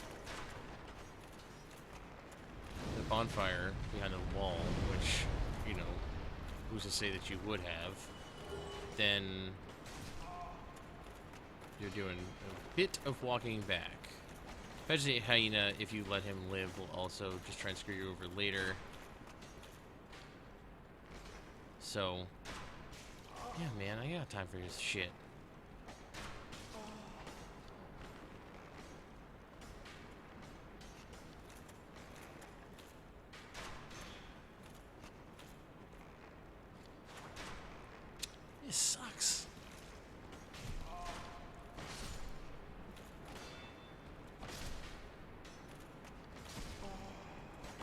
the bonfire behind the wall, which, you know, who's to say that you would have, then you're doing a bit of walking back. Especially Hyena, if you let him live, will also just try and screw you over later. So, yeah, man, I got time for his shit. This sucks.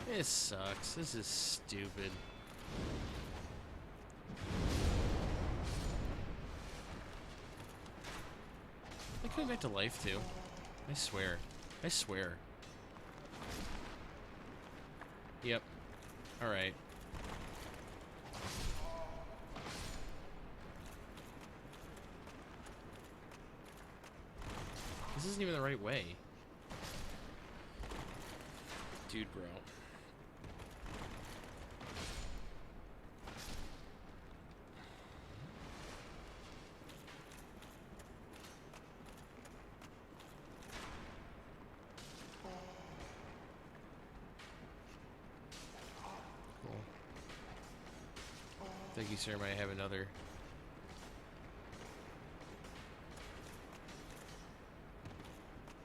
This sucks. This is stupid. I come back to life too. I swear. I swear. Yep. Alright. This isn't even the right way. Dude, bro. Cool. Thank you, sir. Might have another.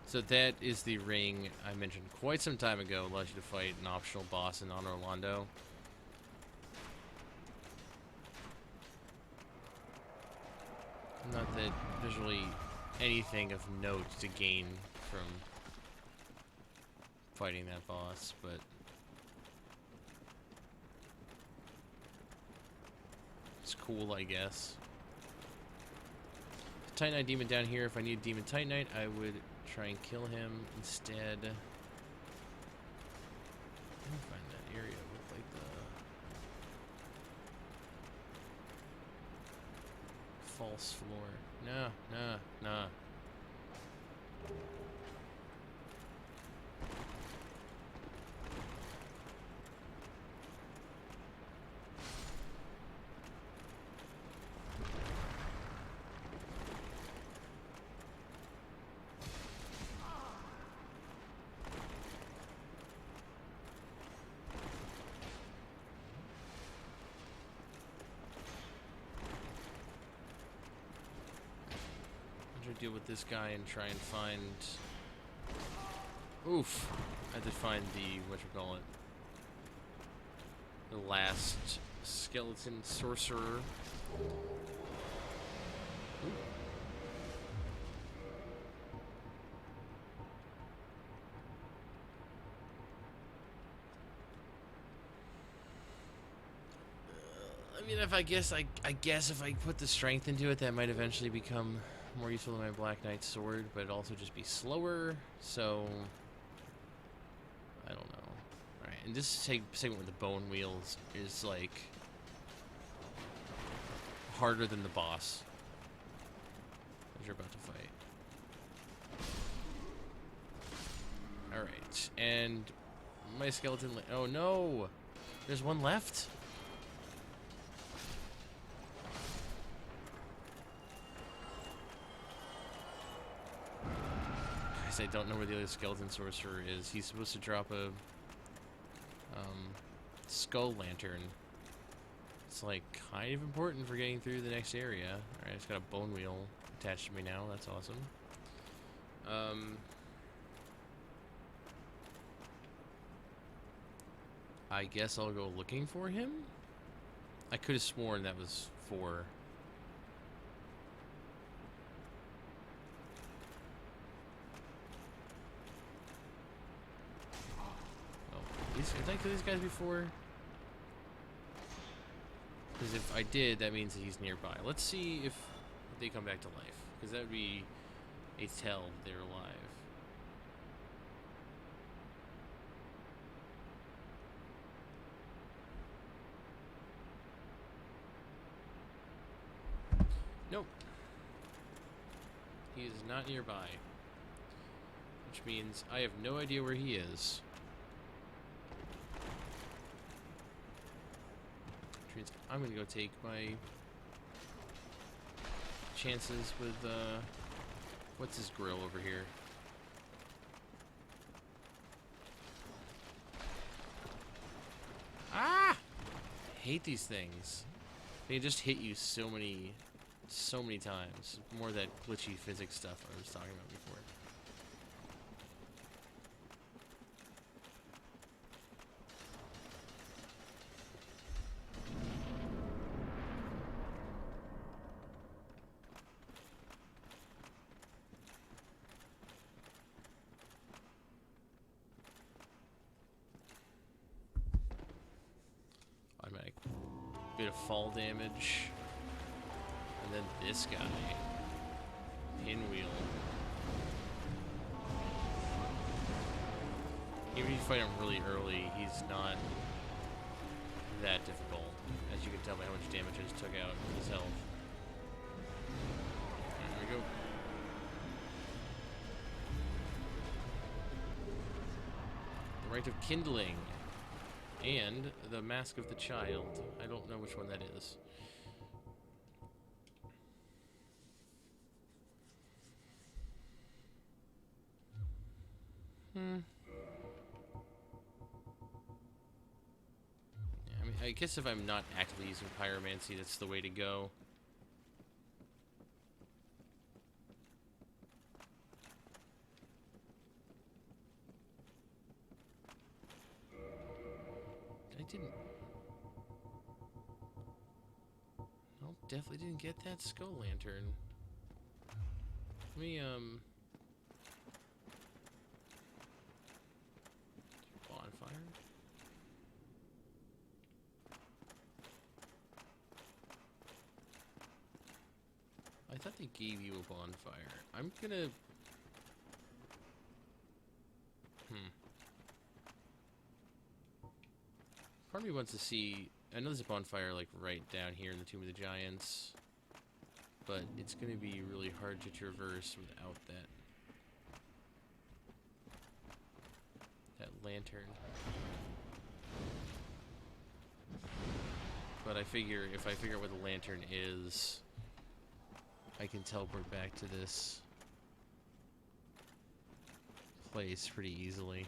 So that is the ring I mentioned quite some time ago. Allows you to fight an optional boss in Honor Orlando. Not that there's really anything of note to gain from fighting that boss, but it's cool, I guess. Titanite demon down here. If I need demon Titanite, I would try and kill him instead. Let me find that area with like the false floor. No, no, no. Deal with this guy and try and find. Oof! I did find the whatchamacallit, the last skeleton sorcerer. Ooh. I mean, if I guess if I put the strength into it, that might eventually become more useful than my Black Knight sword, but it'd also just be slower, so I don't know. Alright, and this segment with the bone wheels is like harder than the boss that you're about to fight. Alright, and my skeleton, oh no! There's one left? I don't know where the other skeleton sorcerer is. He's supposed to drop a skull lantern. It's like kind of important for getting through the next area. Alright, it's got a bone wheel attached to me now. That's awesome. I guess I'll go looking for him. I could have sworn that was 4. Did I kill these guys before? Because if I did, that means that he's nearby. Let's see if they come back to life. Because that would be a tell they're alive. He is not nearby. Which means I have no idea where he is. Which means I'm gonna go take my chances with, what's his grill over here? Ah! I hate these things. They just hit you so many times. More that glitchy physics stuff I was talking about before. Automatic bit of fall damage. And then this guy. Pinwheel. Even if you fight him really early, he's not that difficult. As you can tell by how much damage I just took out of his health. There we go. The Rite of Kindling. And the Mask of the Child. I don't know which one that is. Yeah, I mean, I guess if I'm not actively using pyromancy, that's the way to go. I didn't. Nope, definitely didn't get that skull lantern. Let me, bonfire? I thought they gave you a bonfire. I'm gonna... Part of me wants to see... I know there's a bonfire, like, right down here in the Tomb of the Giants. But it's gonna be really hard to traverse without that lantern. But I figure, if I figure out where the lantern is, I can teleport back to this place pretty easily.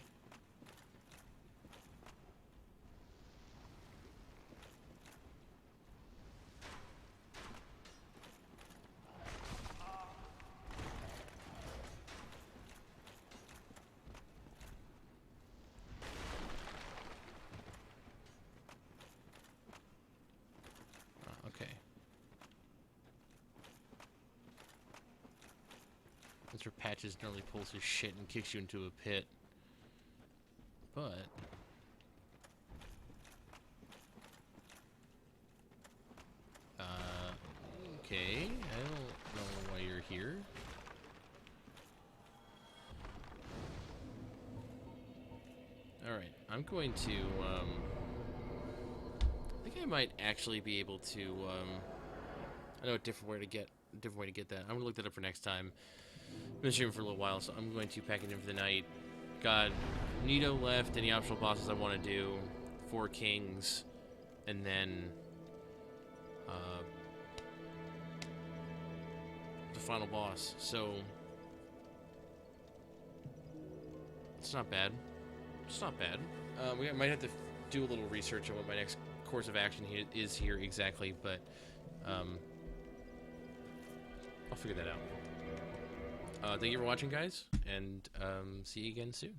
Okay. That's where Patches normally pulls his shit and kicks you into a pit. But... okay, I don't know why you're here. Alright, I'm going to, I think I might actually be able to, I know a different way to get that. I'm gonna look that up for next time. Been streaming for a little while, so I'm going to pack it in for the night. Got Nito left, any optional bosses I want to do, 4 kings, and then the final boss. So it's not bad. It's not bad. We might have to do a little research on what my next course of action is here exactly, but I'll figure that out. Thank you for watching, guys, and see you again soon.